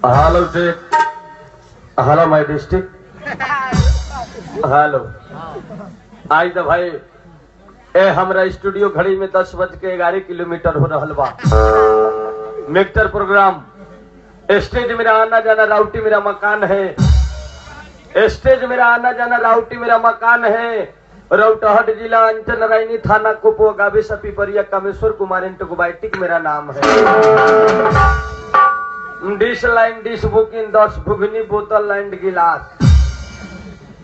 Hello check. Hello my district. Hello आज तो भाई ए हमरा स्टूडियो घड़ी में 10:11 किलोमीटर हो रहा बा। मिक्टर प्रोग्राम स्टेज मेरा आना जाना राउटी मेरा मकान है। स्टेज मेरा आना जाना राउटी मेरा मकान है। रौटहट जिला अंचल नारायणी थाना कुपो गावी सपी परिया कामेश्वर कुमार इंटोबाइटिक मेरा नाम है। Dish line dish booking 10 ghugni बोतल एंड गिलास।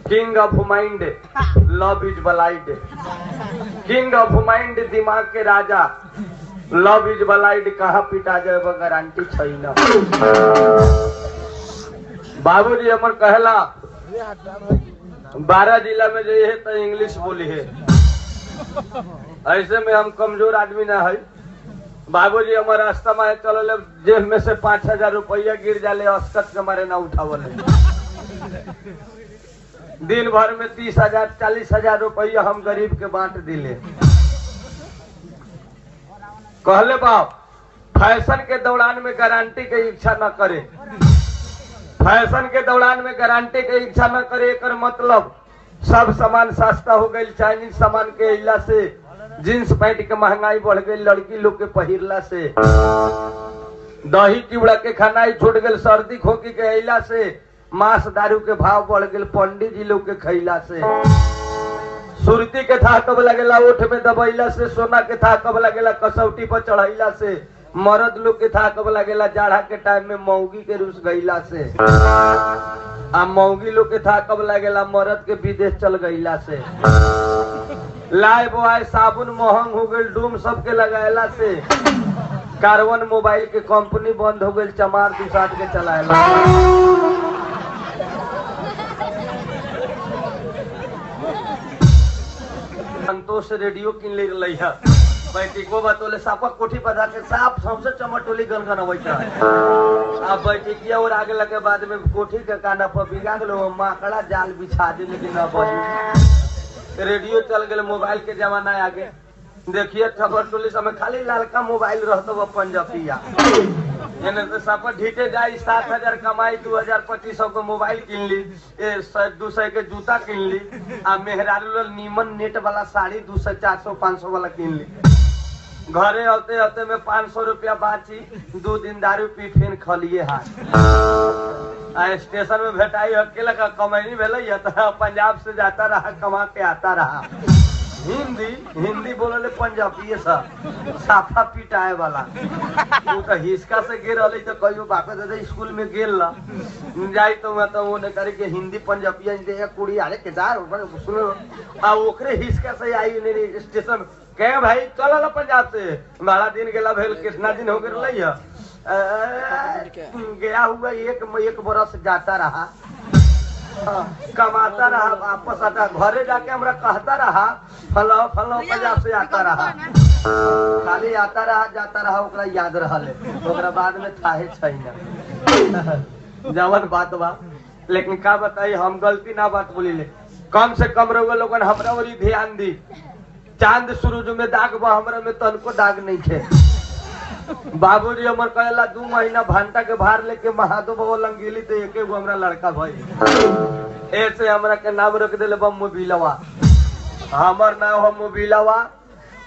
King of mind love is blind. King of mind दिमाग के राजा लव इज ब्लाइंड। कहा पिटा जाए गारंटी छैना। बाबूजी हमर कहला 12 जिला में जो है तो इंग्लिश बोली है। ऐसे में हम कमजोर आदमी ना है। बाबूजी हमारे रास्ता में चलो जेब में से 5000 रुपया गिर जाले अस्कत के मारे ना उठावले। दिन भर में 30,000 40,000 रुपया हम गरीब के बांट दिले। कहले बाप फैशन के दौरान में गारंटी के इच्छा न करे। फैशन के दौरान में गारंटी के इच्छा न करे। एकर मतलब सब सामान सस्ता हो गई। चाइनीज सामान के इला से जींस पैंट के महंगाई बढ़ गई। लड़की लोग के पहिरला से दही चिवड़ा के खाना ही छूट गई। सर्दी खोखी के इला से मांस दारू के भाव बढ़ गए। पंडित जी लोग के खैला से सुरती के था कब लगेला ओठ में दबैला से। सोना के था कब लगेला कसौटी पर चढ़ैला से। मर्द लोग के था कब लगेला जाड़ा के टाइम में मौगी के रूस गईला से। आ मौगी लोग के था कब लगेला मर्द के विदेश चल गईला से। लाए बोआए साबुन महंग हो गई। डूम सबके लगाएला से। कार्बन मोबाइल के कंपनी बंद हो गई। चमार दुसाट के चलाएला। संतोष रेडियो किन ले रही है। बैठको बतौले सापा कोठी पर जाके साफ सबसे चमटोली गनगन अवैता है। अब बैठकिया और आगे लगे बाद में कोठी के काना पर बिगा गेलो माकड़ा जाल बिछा दे लेकिन न बजी। रेडियो चल गए। मोबाइल के जमाना आगे देखिए खबर टोली समय खाली लालका मोबाइल रहता वो पंजाबिया। तो सापा ढीटे जाए 7,000 कमाई 2,000-2,500 को मोबाइल किन ली। 200 के जूता किन ली। आ मेहरारू नीमन नेट वाला साड़ी 200 400 500 वाला किन ली। घरे आते आते में 500 रुपया बाची। 2 दिन दारू पी फिर खलिए हाथ। स्टेशन में भेटाई अकेला का कमैनी भेल तो पंजाब से जाता रहा कमा के आता रहा। हिंदी बोले पंजाबी साफा पिटाए वाला। तो हिस्का से गिर रही तो कहियो बापे दादा स्कूल में गेल जाई तो मैं तो ने करे के हिंदी पंजाबी दे कुड़ी आले केदार सुनो आ ओकरे हिस्का से आई ने स्टेशन के भाई चल पंजाब से बड़ा दिन गेला भेल कितना दिन हो गेल गया हुआ एक बरस जाता रहा कमाता रहा वापस आता घरे जाके हमरा कहता रहा फलाओ फलाओ पंजाब से आता रहा। खाली आता रहा जाता रहा ओकरा याद रहले ओकरा बाद में थाहे छैना जवन बात बा। लेकिन का बताई हम गलती ना बात बोली ले। कम से कम रउआ लोगन हमरा ओरी ध्यान दी। चांद सूरज में दाग बा हमरा में तनको दाग नहीं थे। बाबूजी हमर कहला 2 महीना भांटा के भार लेके महादेव बाबा लंगेली तो एके गो हमरा लड़का भाई। ऐसे हमरा के नाम रख देले बम मोबिलवा। हमर नाम हम मोबिलवा।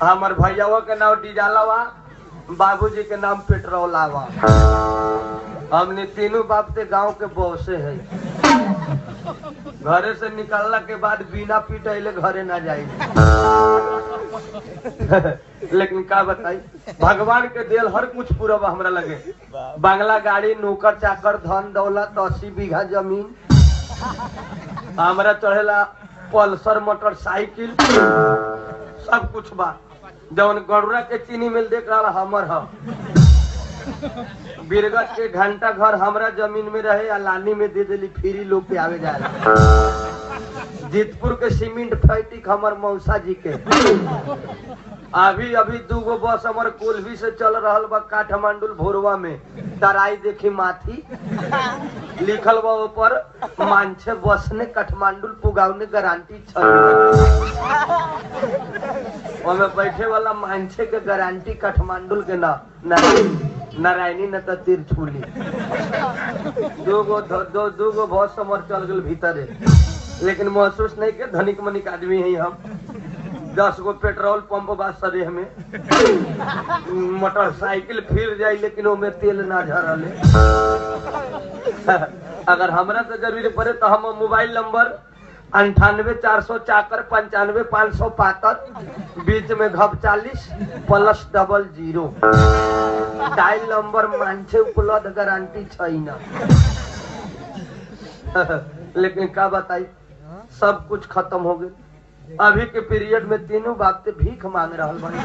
हमर भैयावा के नाम डीजालवा। बाबूजी के नाम पेट्रोलावा। हमने तीनों बाप से गांव के बौसे है। घरे से निकलला के बाद बिना पीटैले घरे ना जाई। लेकिन का बताई भगवान के दिल हर कुछ पूरा हमरा लगे। बंगला गाड़ी नौकर चाकर धन दौलत 80 बीघा जमीन। हमरा चढ़ेला पल्सर मोटरसाइकिल सब कुछ बा। जवन गरुड़ा के चीनी मिल देख रहा हमर है। बिरगत के घंटा घर हमरा जमीन में रहे। लानी में दे दिली फ्री लोग के आवे जाए। जीतपुर के सीमेंट फैक्ट्री हमर मौसा जी के। अभी 2 गो बस हमर कोल्भी से चल रहा बा काठमांडू भोरवा में। तराई देखी माथी लिखल बा ऊपर मांझे बस ने काठमांडू पुगावने गारंटी में बैठे वाला मांझे के गारंटी काठमांडू के ना नारायणी न तो तिरछुली। दो गो बहुत समर चल गए भीतर है, लेकिन महसूस नहीं के धनिक मनिक आदमी है हम। 10 गो पेट्रोल पंप बा शरीर में, मोटरसाइकिल फिर जाए लेकिन वो में तेल ना झरले। अगर हमरा तो जरूरी पड़े तो हम मोबाइल नंबर 98 400 95 575 बीच में घब 40 +00 डायल नंबर मानछे उपलब्ध गारंटी छैना। लेकिन का बताई सब कुछ खत्म हो गए। अभी के पीरियड में तीनों बाप से भीख मांग रहा बड़ी।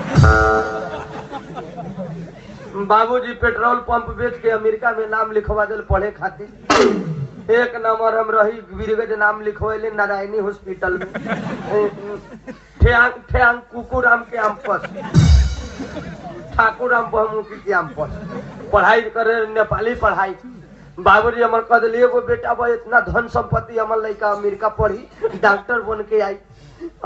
बाबूजी पेट्रोल पंप बेच के अमेरिका में नाम लिखवा दिल पढ़े खातिर। एक नंबर हम रही वीरगंज नाम लिखवाइले नारायणी हॉस्पिटल में, ठेंग कुकुराम कैंपस, ठाकुराम बहुमुखी कैंपस पढ़ाई करे, नेपाली पढ़ाई। बाबूजी हमार कह दिलिए वो बेटा बा इतना धन संपत्ति हमार लड़का अमेरिका पढ़ी डॉक्टर बन के आई।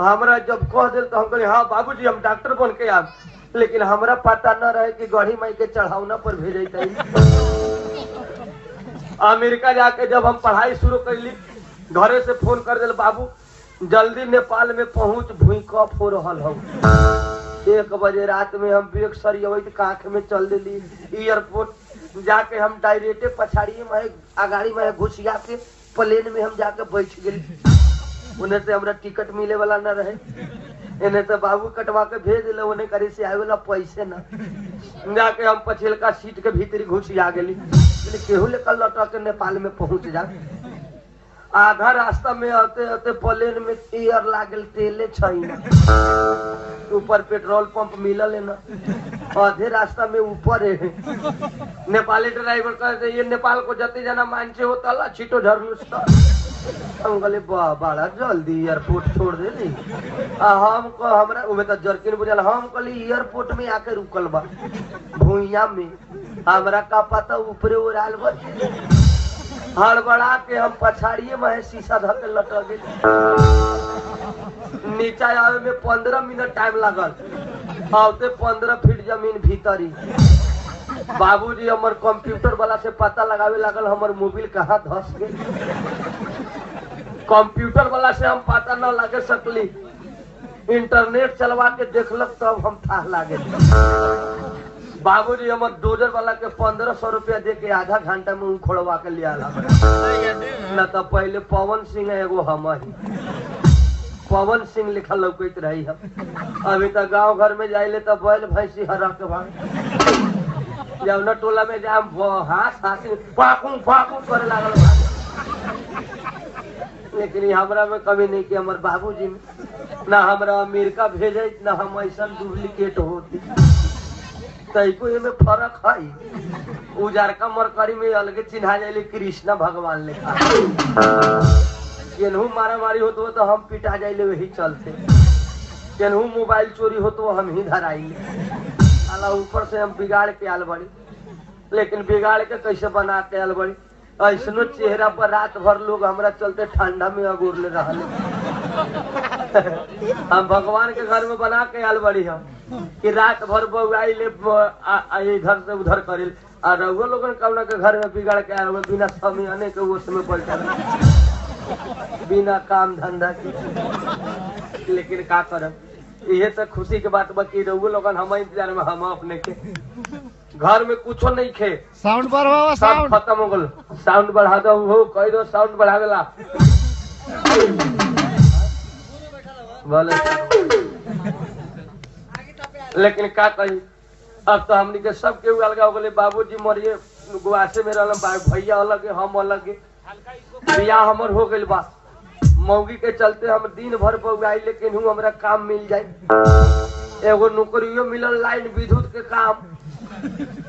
हमरा जब कह दिल तो हम कहले हाँ बाबूजी हम डॉक्टर बन के आब, लेकिन हमरा पता न रहे कि गढ़ी माई के चढ़ावना पर भेजे। अमेरिका जाके जब हम पढ़ाई शुरू कैली, घरे से फोन कर दिल बाबू जल्दी नेपाल में पहुंच भूकंप हो रहा हो। 1 बजे रात में हम बेग सरियत कांख में चल दिली एयरपोर्ट जाके हम डायरेक्टे पछाड़िए में अगाड़ी में घुसिया के प्लेन में हम जाके बैठ गए। उन्हें से हमरा टिकट मिले वाला न रहे, इन्हें तो बाबू कटवा के भेज दिले, उन्हें करे से आए वाला पैसे न जाके हम पछिलका सीट के भीतरी घुसिया गेली। केहू लेकर लौटा के नेपाल में पहुंच जा। आधा रास्ता में आते आते प्लेन में एयर लागल तेले छैना, ऊपर पेट्रोल पंप मिलल है ना, आधे रास्ता में ऊपर है। नेपाली ड्राइवर कहते ये नेपाल को जते जाना मानचे होता ला छिटो झरलुस। हम कहले बड़ा जल्दी एयरपोर्ट छोड़ दे दी। हम हमरा उमे तो जर्किन बुझल, हम कहली एयरपोर्ट में आके रुकल बा भुइया में, हमरा का पता ऊपरे उड़ाल बा। हड़बड़ा के हम पछाड़िए में शीशा धर के लटक गए। नीचा आवे में 15 मिनट टाइम लागल, आते 15 फीट जमीन भीतरी। बाबूजी हमर कंप्यूटर वाला से पता लगावे लागल हमर मोबाइल कहाँ धस गए। कंप्यूटर वाला से हम पता न लगे सकली, इंटरनेट चलवा के देखलक तब हम था लागे। बाबूजी हमर डोजर वाला के 1500 रुपया दे के आधा घंटा में उखड़वा के लिया न। तो पहले पवन सिंह एगो हम ही पवन सिंह लिखल लौकत रही हम। अभी तक गांव घर में जाइले तो बैल भैंसी हरा के भाग जब न टोला में जाम हाथ पाकू पाकू करे लागल। लेकिन हमरा में कमी नहीं कि हमारे बाबूजी में ना हमरा अमेरिका भेजे ना हम ऐसा डुप्लीकेट होती। तैको ये में फर्क है। उजारका मरकरी में अलगे चिन्हा जाए कृष्णा भगवान लिखा। केनहू मारा मारी हो तो हम पिटा जाइले वही चलते, केनहू मोबाइल चोरी हो तो हम ही धराइले। अला ऊपर से हम बिगाड़ के आल बड़ी, लेकिन बिगाड़ के कैसे बना के आल बड़ी। ऐसनो चेहरा पर रात भर लोग हमरा चलते ठंडा में अगोरले रहले। हम भगवान के घर में बना के आल बड़ी हम कि रात भर बउआइले इधर से उधर करिल। और रउआ लोगन कौना के घर में बिगाड़ के आल बिना समय आने के वो समय बैठा बिना काम धंधा के। लेकिन का करब, ये तो खुशी के बात बाकी रउआ लोगन हम इंतजार में हम अपने के घर में कुछो नहीं खे। साउंड बढ़ावा, साउंड खत्म हो गल। साउंड बढ़ा दो हो कह दो साउंड बढ़ावेला बोले। लेकिन का कही अब तो हमनी के सब के अलग हो गए। बाबूजी मरिए गुआसे में रहल, भैया अलग है हम अलग है। बियाह हमर हो गइल बा, मौगी के चलते हम दिन भर बउआई, लेकिन हमरा काम मिल जाए। एगो नौकरियों मिलल लाइन विद्युत के काम,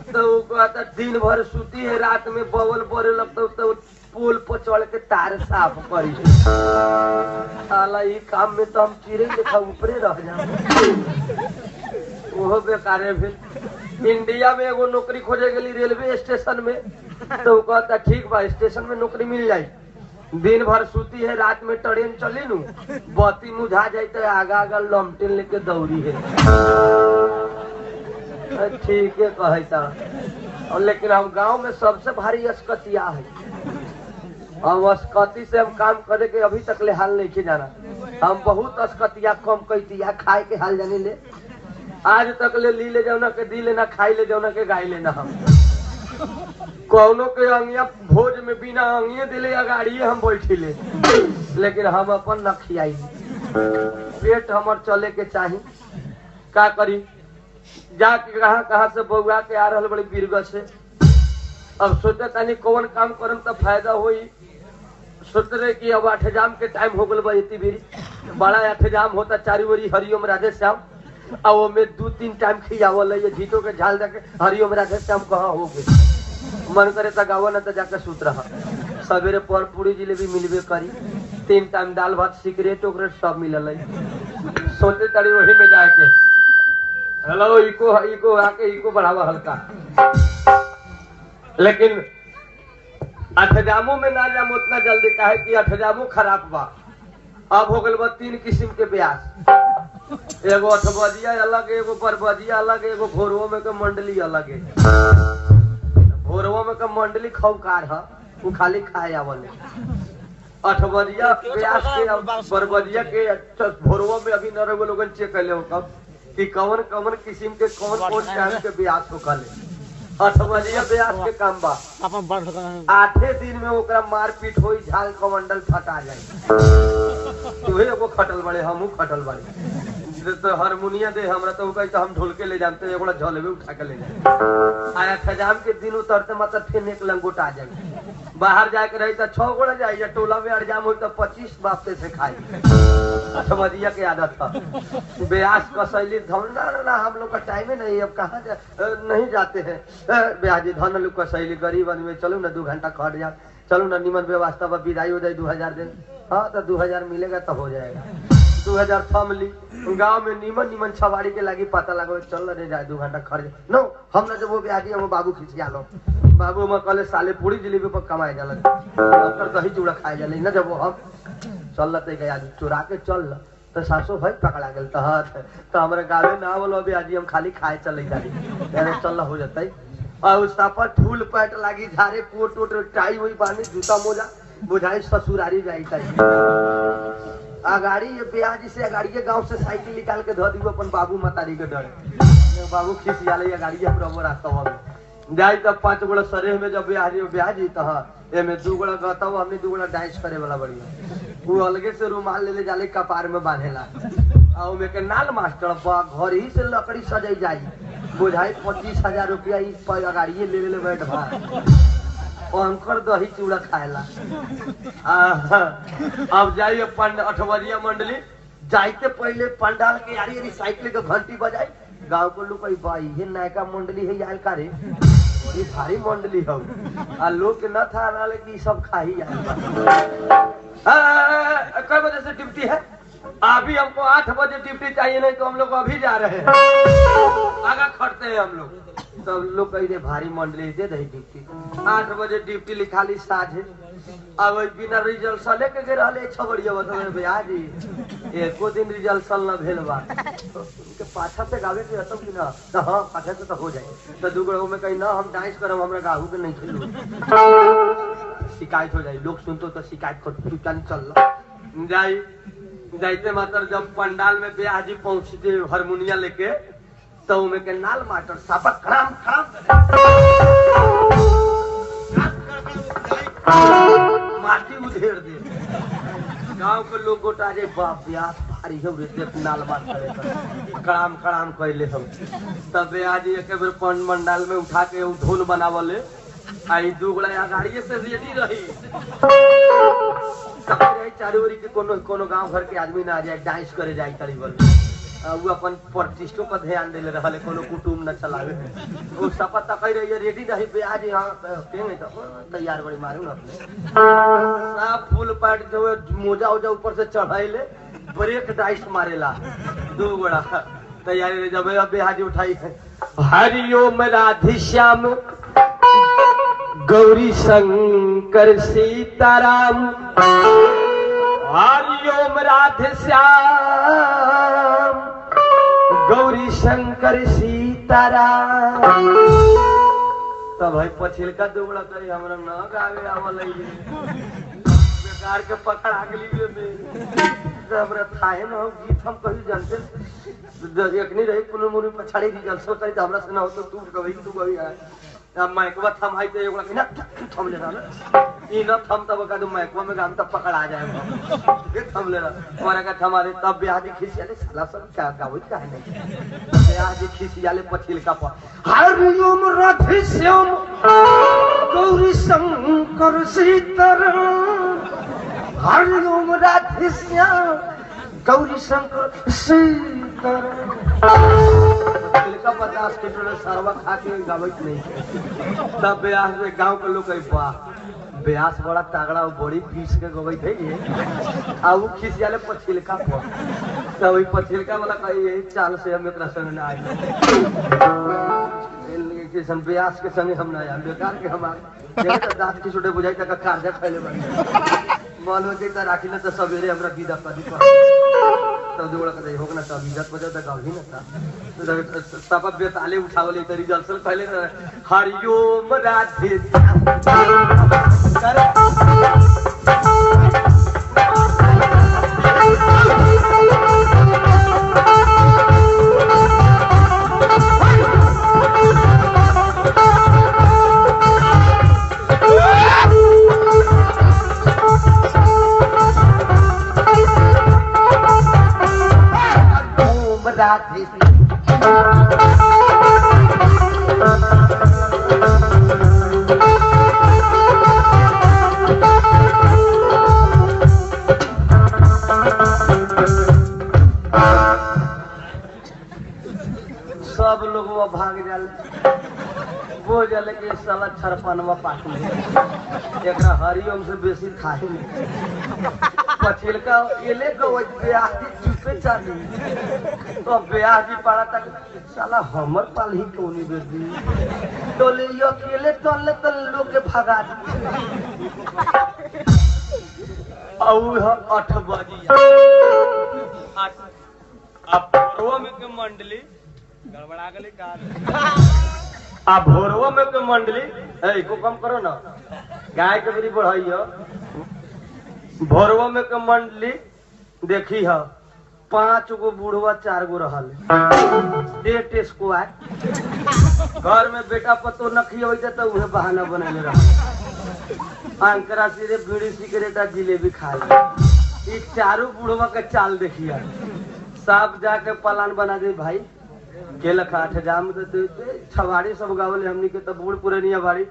तो कहता दिन भर सूती है, रात में बवल बरे लगता तो पोल पर चढ़ के तार साफ करी। साला ये काम में तो हम चिड़ै लेखा ऊपरे रह जाए, वो बेकारे भी। इंडिया में एगो नौकरी खोजे गई रेलवे स्टेशन में, तो कहता ठीक बा स्टेशन में नौकरी मिल जाए। दिन भर सूती है, रात में ट्रेन चली नू बत्ती मुझा जाए तो आगा आगा लमटेन लेके दौड़ी है। ठीक है कहता। और लेकिन हम गांव में सबसे भारी अस्कतिया है हम अस्कती से हम काम करे के अभी तक ले हाल नहीं के जाना। हम बहुत अस्कतिया कम कैतिया खाए के हाल जानी ले, आज तक ले ले जाओ ना के दी लेना, खाई ले जाओ ना के गाय लेना। हम कौनो के अंगिया भोज में बिना अंगिए दिले अगाड़िए हम बैठी ले, लेकिन हम अपन न खियाई। पेट हमर चले के चाही, का करी जाके कहाँ कहाँ से बउआ के आ रहा बड़ी बीरग से। अब सोचे तानी कौन काम करम तो फायदा होई। सोच रहे कि अब अठजाम के टाइम हो गल बा, इतनी भी बड़ा अठजाम होता चारी ओरी हरिओम राधे श्याम, और में 2-3 टाइम खियावल ये झीटो के झाल जाके हरिओम राधे श्याम कहाँ हो गए। मन करे तो गावा न तो जाके सूत रहा। सवेरे पर पूरी जिलेबी मिलबे करी, 3 टाइम दाल भात सिगरेट उगरेट सब मिलल। सोचे तारी वही में जाके हेलो इको आके इको बढ़ावा हल्का। लेकिन अठजामो में ना जाम उतना जल्दी, काहे कि अठजामो खराब बा। अब हो गल बा 3 किस्म के ब्यास, एगो अठबजिया अलग, एगो परबजिया अलग, एगो भोरवो में के मंडली अलग है। भोरवो में के मंडली खौकार है, वो खाली खाए आवले। अठबजिया ब्यास के परबजिया के भोरवो में अभी न लोगन चेक कर ले कब कि कौन कौन किस्म के कौन टाइम के ब्यास हो कले। 8 बजिया ब्यास के काम बा, 8 दिन में ओकरा मारपीट होई, झाल कमंडल फटा जाए। तुहे एगो खटल बड़े, हमहू खटल बड़े। तो हारमोनिया दे हमरा तो कही तो हम ढोल के ले जानते, एगोड़ा झलवे उठा के ले जाए। आया खजाम के दिन उतरते मतलब फिर एक लंगोट आ जाए। बाहर जाके रही तो 6 गोड़ा जाए, या टोला में अड़जाम हो तो 25 बापते से खाई। 8 बजिया के आदत था। ब्यास कसैली धन ना हम लोग का टाइम ही नहीं, अब कहाँ नहीं जाते हैं। ब्याजी धन लोग कसैली गरीब आदमी, चलो ना 2 घंटा खट जाओ, चलो ना निमन व्यवस्था विदाई हो जाए 2000 दिन। हाँ तो 2000 मिलेगा तो हो जाएगा। 2000 थम ली, गाँव में निमन छवाड़ी के लगी पता लगो, चल रहे जाए 2 घंटा खर्च नो। हम ना जब वो ब्याजी हम बाबू खिंचिया लो, बाबू में कल साले पूरी जिलेबी पर कमाए जाला, दही चूड़ा खाए जाले ना। जब वो हम चलते गया चुरा के चल तो सासो भाई पकड़ा गल तो हमारे गाँव ना बोलो ब्याजी हम खाली खाए चले जाए, चल हो जाता। और उस पर फूल पैट लागी, झारे कोट वोट टाई हुई बानी, जूता मोजा बुझाई ससुरारी जाता। अगाड़ी ये ब्याज से अगाड़ी के गांव से साइकिल निकाल के धो दी अपन बाबू मतारी के डर। बाबू खिसिया ले गाड़ी हम रास्ता में जाए तब 5 गोड़ा सरे में जब ब्याज तो एमे 2 गोड़ा गता हमने 2 गोड़ा डांस करे वाला बढ़िया, वो अलगे से रुमाल ले जाले कपार में बांधेला। और में के नाल मास्टर घर ही से लकड़ी सजाई जाई, बुझाई 25,000 रुपया इस अगाड़िए ले ले बैठ भाई अंकर दही चूड़ा खाएला। अब जाइए 8 बजिया मंडली जाइते पहले पंडाल के यारी साइकिल के घंटी बजाई, गाँव को लोग भाई ये नायका मंडली है यार का रे, बड़ी भारी मंडली है। आ लोग के न था ना कि सब खा ही कई बजे से ड्यूटी है? अभी हमको 8 बजे ड्यूटी चाहिए, नहीं तो हम लोग अभी जा रहे हैं, आगा खड़ते हैं हम लोग। तो लोग कही भारी मंडली दे दही ड्यूटी। 8 बजे ड्यूटी लिखा ली साझे, अब बिना रिजल्ट सल के गे रहे छबड़िया बता भैया जी एको दिन रिजल्ट न भेल बा, उनके पाछा से गावे के हतम कि ना। तो हाँ पाछा से तो हो जाए, तो 2 गोड़ा में कहीं ना हम डांस करम हमरा गाहू के नहीं खेलू, शिकायत हो जाए। लोग सुनते तो शिकायत कर चल जाई। जाइते मात्र जब पंडाल में ब्याजी पहुंचते हारमोनिया लेके, तो उनमें के नाल मास्टर सापा खराम माटी उधेड़ दे। गांव के लोग गोटा जे बाप ब्यास भारी हो रे, नाल मास्टर खराम खराम कहले हम। तब ब्याजी एक बेर पंडाल में उठा के धुन बनावले, आई 2 गोड़ा गाड़िए से रेडी रही। चारू ओरी के कोनो गांव घर के आदमी ना आ जाए डांस करे जाए करीबन, वो अपन प्रतिष्ठों पर ध्यान दे रहे, कोनो कुटुम न चलावे। वो सपा तक रही रेडी रही ब्याज यहाँ तैयार बड़ी मारू ना सब फूल पैट जो मोजा उजा ऊपर से चढ़ाइले, ब्रेक डाइस मारेला 2 गोड़ा तैयारी। जब ब्याज उठाई है हरिओम राधे श्याम गौरी शंकर सीताराम, हरिओम राधे श्याम गौरी शंकर सीताराम। तब भाई पछिलका दुबड़ा करी हमरा न गावे आवल बेकार के पकड़ा गेली में हमरा थाहे न हो गीत हम कहीं जानते एकनी रही कुनु मुनि पछाड़ी दी जलसो करी त हमरा से न हो तो तू कभी आए अब माइकवा थम हाई तो एगो ना थम ले रहा ई न थम तब का तो माइकवा में गाम तब पकड़ आ जाए ये थम ले रहा हमारा का थमारे तब ब्याह दी खिसियाले साला सब क्या गावत का है ब्याह दी खिसियाले पछिल का हरिओम राधे श्याम गौरी शंकर सीताराम हरिओम राधे श्याम गौरी शंकर सीताराम का 50 किलो सरवा खा के गावत नहीं तब ब्याह में गांव के लोग वाह ब्यास बड़ा तगड़ा बड़ी पीस के गवत है ये आ वो खिसियाले पछिलका पर तब वही पछिलका वाला कही यही चाल से हम एकरा संग ना आई के सन ब्यास के संग हम ना आए बेकार के हमारे जब तक दांत की छोटे बुझाई तक कार्य खैले बन मन हो जाता राखी ना तो सवेरे हमरा विदा कर दी तब जोड़ा कदे होग ना तब इज्जत बजा तक गावी ना था सब बेताले उठावले तरी जलसल पहले हरिओम राधे राधे सब लोग वो भाग जाले वो जाले के साला छरपनवा पाट में एकरा हरिओम से बेसी खाए नहीं पछिलका एले गवत ब्याह की चुपे चाली तो ब्याह की पाड़ा तक साला हमर पाल ही क्यों नहीं दे दी तो ले यो अकेले तोले तो लोग के भगा दी औ 8 बजे अब भोरवा में के मंडली गड़बड़ा गेले का आ भोरवा में के मंडली ए को कम करो ना गाय के बड़ी बढ़ाइयो भोरवा में के मंडली देखी है 5 गो बूढ़वा 4 गो रहल डेट स्क्वायर घर में बेटा पतो नखी होते तो उहे बहाना बनले रह अंकरा सिरे बीड़ी सिगरेट जिलेबी खाए ई चारों बूढ़वा के चाल देखिए साहब जाके प्लान बना दे भाई के लखा जाम छवाड़ी सब गावले हमनी के तो बूढ़ पुरानिया बाड़ी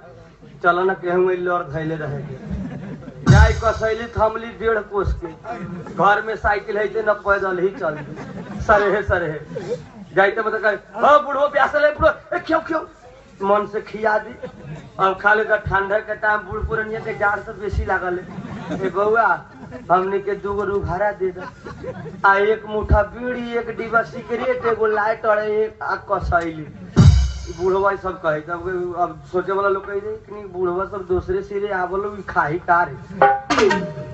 चल न केहू लड़ धैले रहे जाय कसैली थमली 1.5 कोस के घर में साइकिल है न पैदल ही चल सरेहे जाते मतलब हाँ बुढ़ो प्यासल है बुढ़ो क्यों क्यों मन से खिया दी अब खा लेगा ठंडा के टाइम बूढ़ पुरानिया के जार से बेसी लागल है बउआ हमने के 2 गो रुघारा दे दो आ 1 मुठा बीड़ी 1 डिब्बा सिगरेट 1 लाइट और 1 कसैली बूढ़वा सब कहे तब अब सोचे वाला लोग कहे कि बूढ़वा सब दूसरे सिरे आवलो खाई कार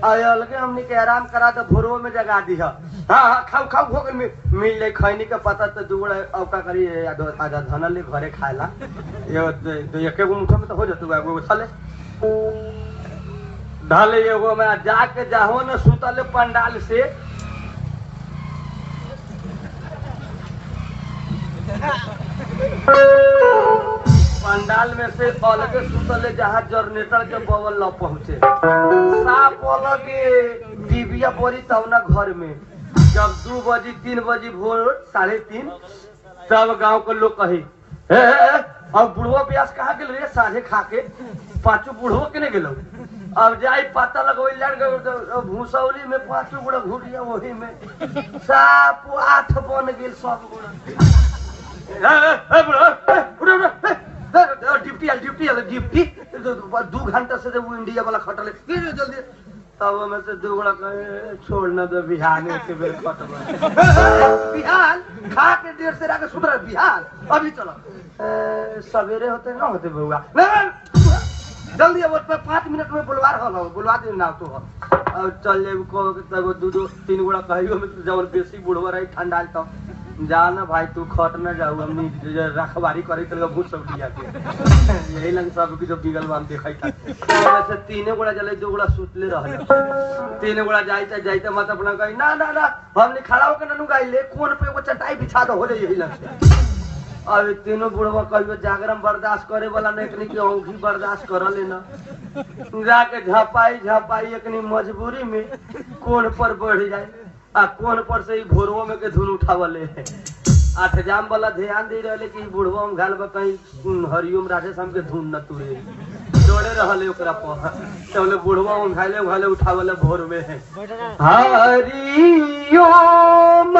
अलगे हमने के आराम करा तो भोरवा में जगा दी है हाँ खाऊ खाऊ हो गई मिल जाए खैनी के पता तो दुगड़ा औका करी आधा धन ले घरे खाएला एक मुठा में तो हो जाते एगो थले ढाले एगो में जाके जाहो न सुतले पंडाल से पंडाल में से अलगे सुतले जहाँ जनरेटर के बवल न पहुँचे साफ अलगे डिबिया बोरी तब न घर में जब 2 बजे 3 बजे भोर 3:30 तब गांव के लोग कही अब बुढ़वा प्यास कहाँ गेल रे साझे खा के 5 बुढ़ो के नहीं गेलो अब जाई पता लगो भूसौली में 5 गुड़ा घुटिया वही में साप 8 बन गेल सब ड्यूटी 2 घंटा से वो इंडिया वाला खटल जल्दी तब में से 2 गुड़ा छोड़ना दो बिहार में के बेर खटल बिहार खा के देर से राके सुधर बिहार अभी चलो सवेरे होते ना होते बउआ जल्दी अब 5 मिनट में बुलवा दे ना तो अब चल जाए को 2-3 गुड़ा कहियो में जब बेसी बुढ़वा रही ठंडा तो जा ना भाई तू खट ना जाऊ हमनी रखवारी करे तो भूत सब दिया के यही लंग सब की जो बिगल बाम देखाई था वैसे तीने गोड़ा चले 2 गोड़ा सुतले रहले 3 गोड़ा जाइते मत अपना कही ना ना ना हमने खड़ा होकर ननु गाइले कोन पे वो चटाई बिछा दो हो जाए यही लंग से अब तीनों बुढ़वा कहियो जागरम बर्दाश्त करे वाला नहीं कि औंधी बर्दाश्त कर लेना जाके झपाई एकनी मजबूरी में कोन पर बढ़ जाए आ कोन पर से भोरवो में के धुन उठावले 8 जाम वाला ध्यान दे रहे कि बुढ़वा में घाल कहीं हरिओम राधे शाम के धुन न तुरे जोड़े रहले ओकरा पर तबले बुढ़वा में घाले उठावले भोर में हरिओम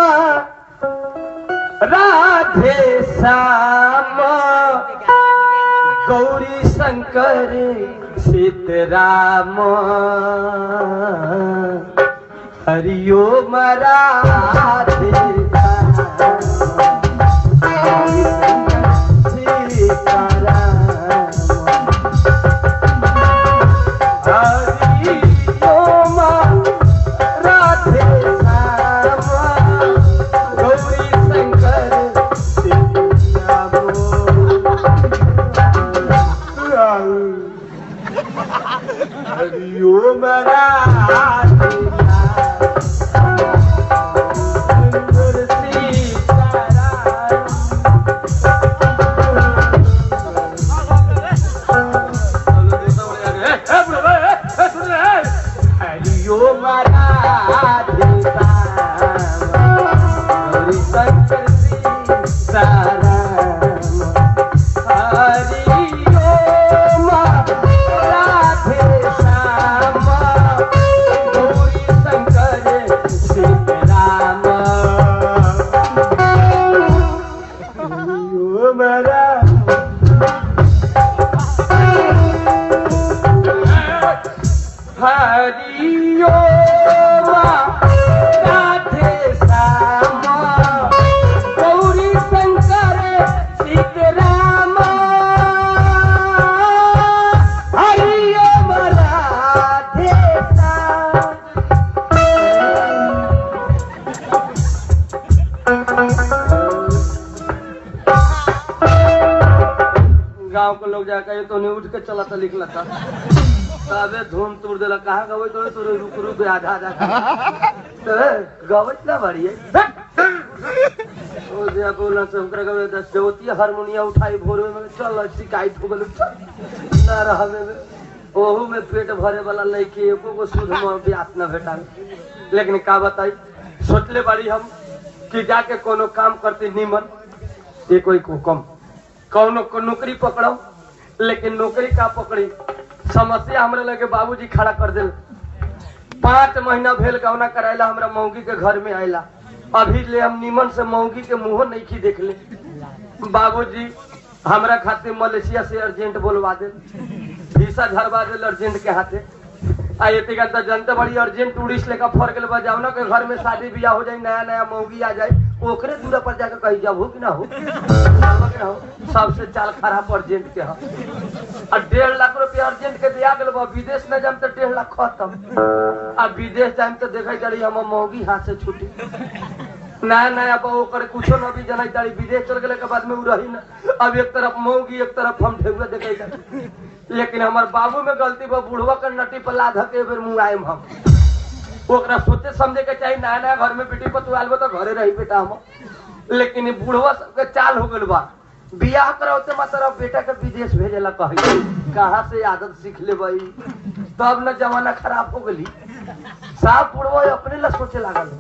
राधे श्याम गौरी शंकर सीताराम हरिओम राधे हरिओम राधे गांव के लोग जाकर तो नहीं उठ के चला था लिख लता तबे धूम तोड़ देला कहां गवे तो रुक आधा तो गवत ना बड़ी है ओ जे बोला से ओकरा गवे 10 देवती हारमोनिया उठाई भोर में चल शिकायत हो गेल ना रहवे ओहू में पेट भरे वाला लइके एको को सुध में ब्यास न भेटा लेकिन का बताई सोचले बारी हम कि जाके कोनो काम करते नीमन ये कोई को कम कौनो को नौकरी पकड़ो लेकिन नौकरी का पकड़ी समस्या हमरे लगे बाबूजी खड़ा कर दिल 5 महीना भेल गौना कराइला हमरा मौगी के घर में आइला अभी ले हम नीमन से मौगी के मुंह नहीं की देख ले बाबूजी हमरा खातिर मलेशिया से अर्जेंट बोलवा दे वीसा झरवा दे अर्जेंट के हाथे आये तो जनता बड़ी अर्जेंट टूरिस्ट लेकर फर गए बजाओ ना के घर में शादी ब्याह हो जाए नया मौगी आ जाए ओकरे दूरा पर जाकर कही जब हो कि ना हो सबसे चाल खराब अर्जेंट के हो 1.5 लाख रुपया अर्जेंट के दिया गया विदेश न जाम तो 1.5 लाख खत्म अब विदेश जाए तो देखा जारी हम मौगी हाथ से छूटी नया ओकर कुछो न भी जना जारी विदेश चल गए के बाद में रही ना अब एक तरफ मौगी एक तरफ हम ढेउआ देखे जारी लेकिन हमार बाबू में गलती बा बुढ़वा के नटी पर लाद के बेर मुंह आएम हम ओकरा सोचे समझे के चाहिए नया घर में बेटी पर तू आलबो तो घरे रही बेटा हम लेकिन बुढ़वा सबके चाल हो गल बा बियाह कराते मतलब बेटा के विदेश भेजेला कही कहाँ से आदत सीख ले भाई तब न जमाना खराब हो गली साफ बुढ़वा अपने ला सोचे लागल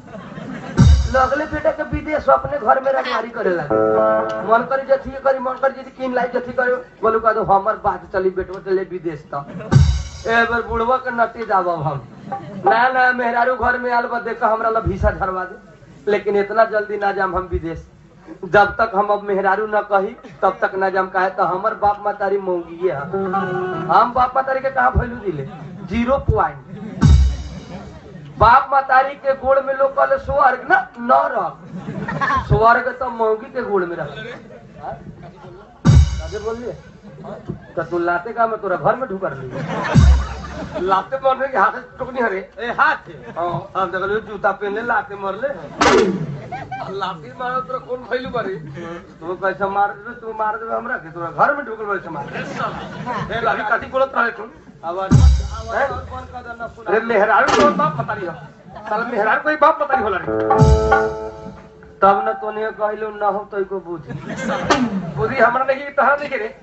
लगले बेटा के विदेश अपने घर में रखवारी करे लगे मन करी जथी करी मन करी जथी किन लाई जथी करे बोलू का तो हमर बात चली बेटवा चले विदेश त ए बार बुढ़वा के नटी जाबब हम नया मेहरारू घर में आल बा देख हमरा ला वीसा झरवा दे लेकिन इतना जल्दी ना जाम हम विदेश जब तक हम अब मेहरारू न कही तब तक न जाम कहे तो हमर बाप मातारी मौगी है हम बाप मातारी के कहा वैल्यू दिले 0 पॉइंट बाप मातारी के गोड़ में लोग कहले स्वर्ग न रख स्वर्ग तो मौगी के गोड़ में रख बोलिए तो तू लाते का मैं तोरा घर में ढुकर ली लाते मरने के हाथ टुकनी हरे ए हाथ हम देखल जूता पहनले लाते मरले लाठी मारो तो कौन भइलू बारे तू कैसे मार दे तू मार दे हमरा के तोरा घर में ढुकल बैठ मार ए लाठी काटी बोलत रहे तू आवाज बंद कर देना सुना अरे मेहरारू तो बाप पता नहीं हो साला मेहरारू कोई बाप पता नहीं होला रे तब न तोने कहलू न हो तो को बुद्धि बुद्धि हमरा नहीं की तहरा नहीं के रे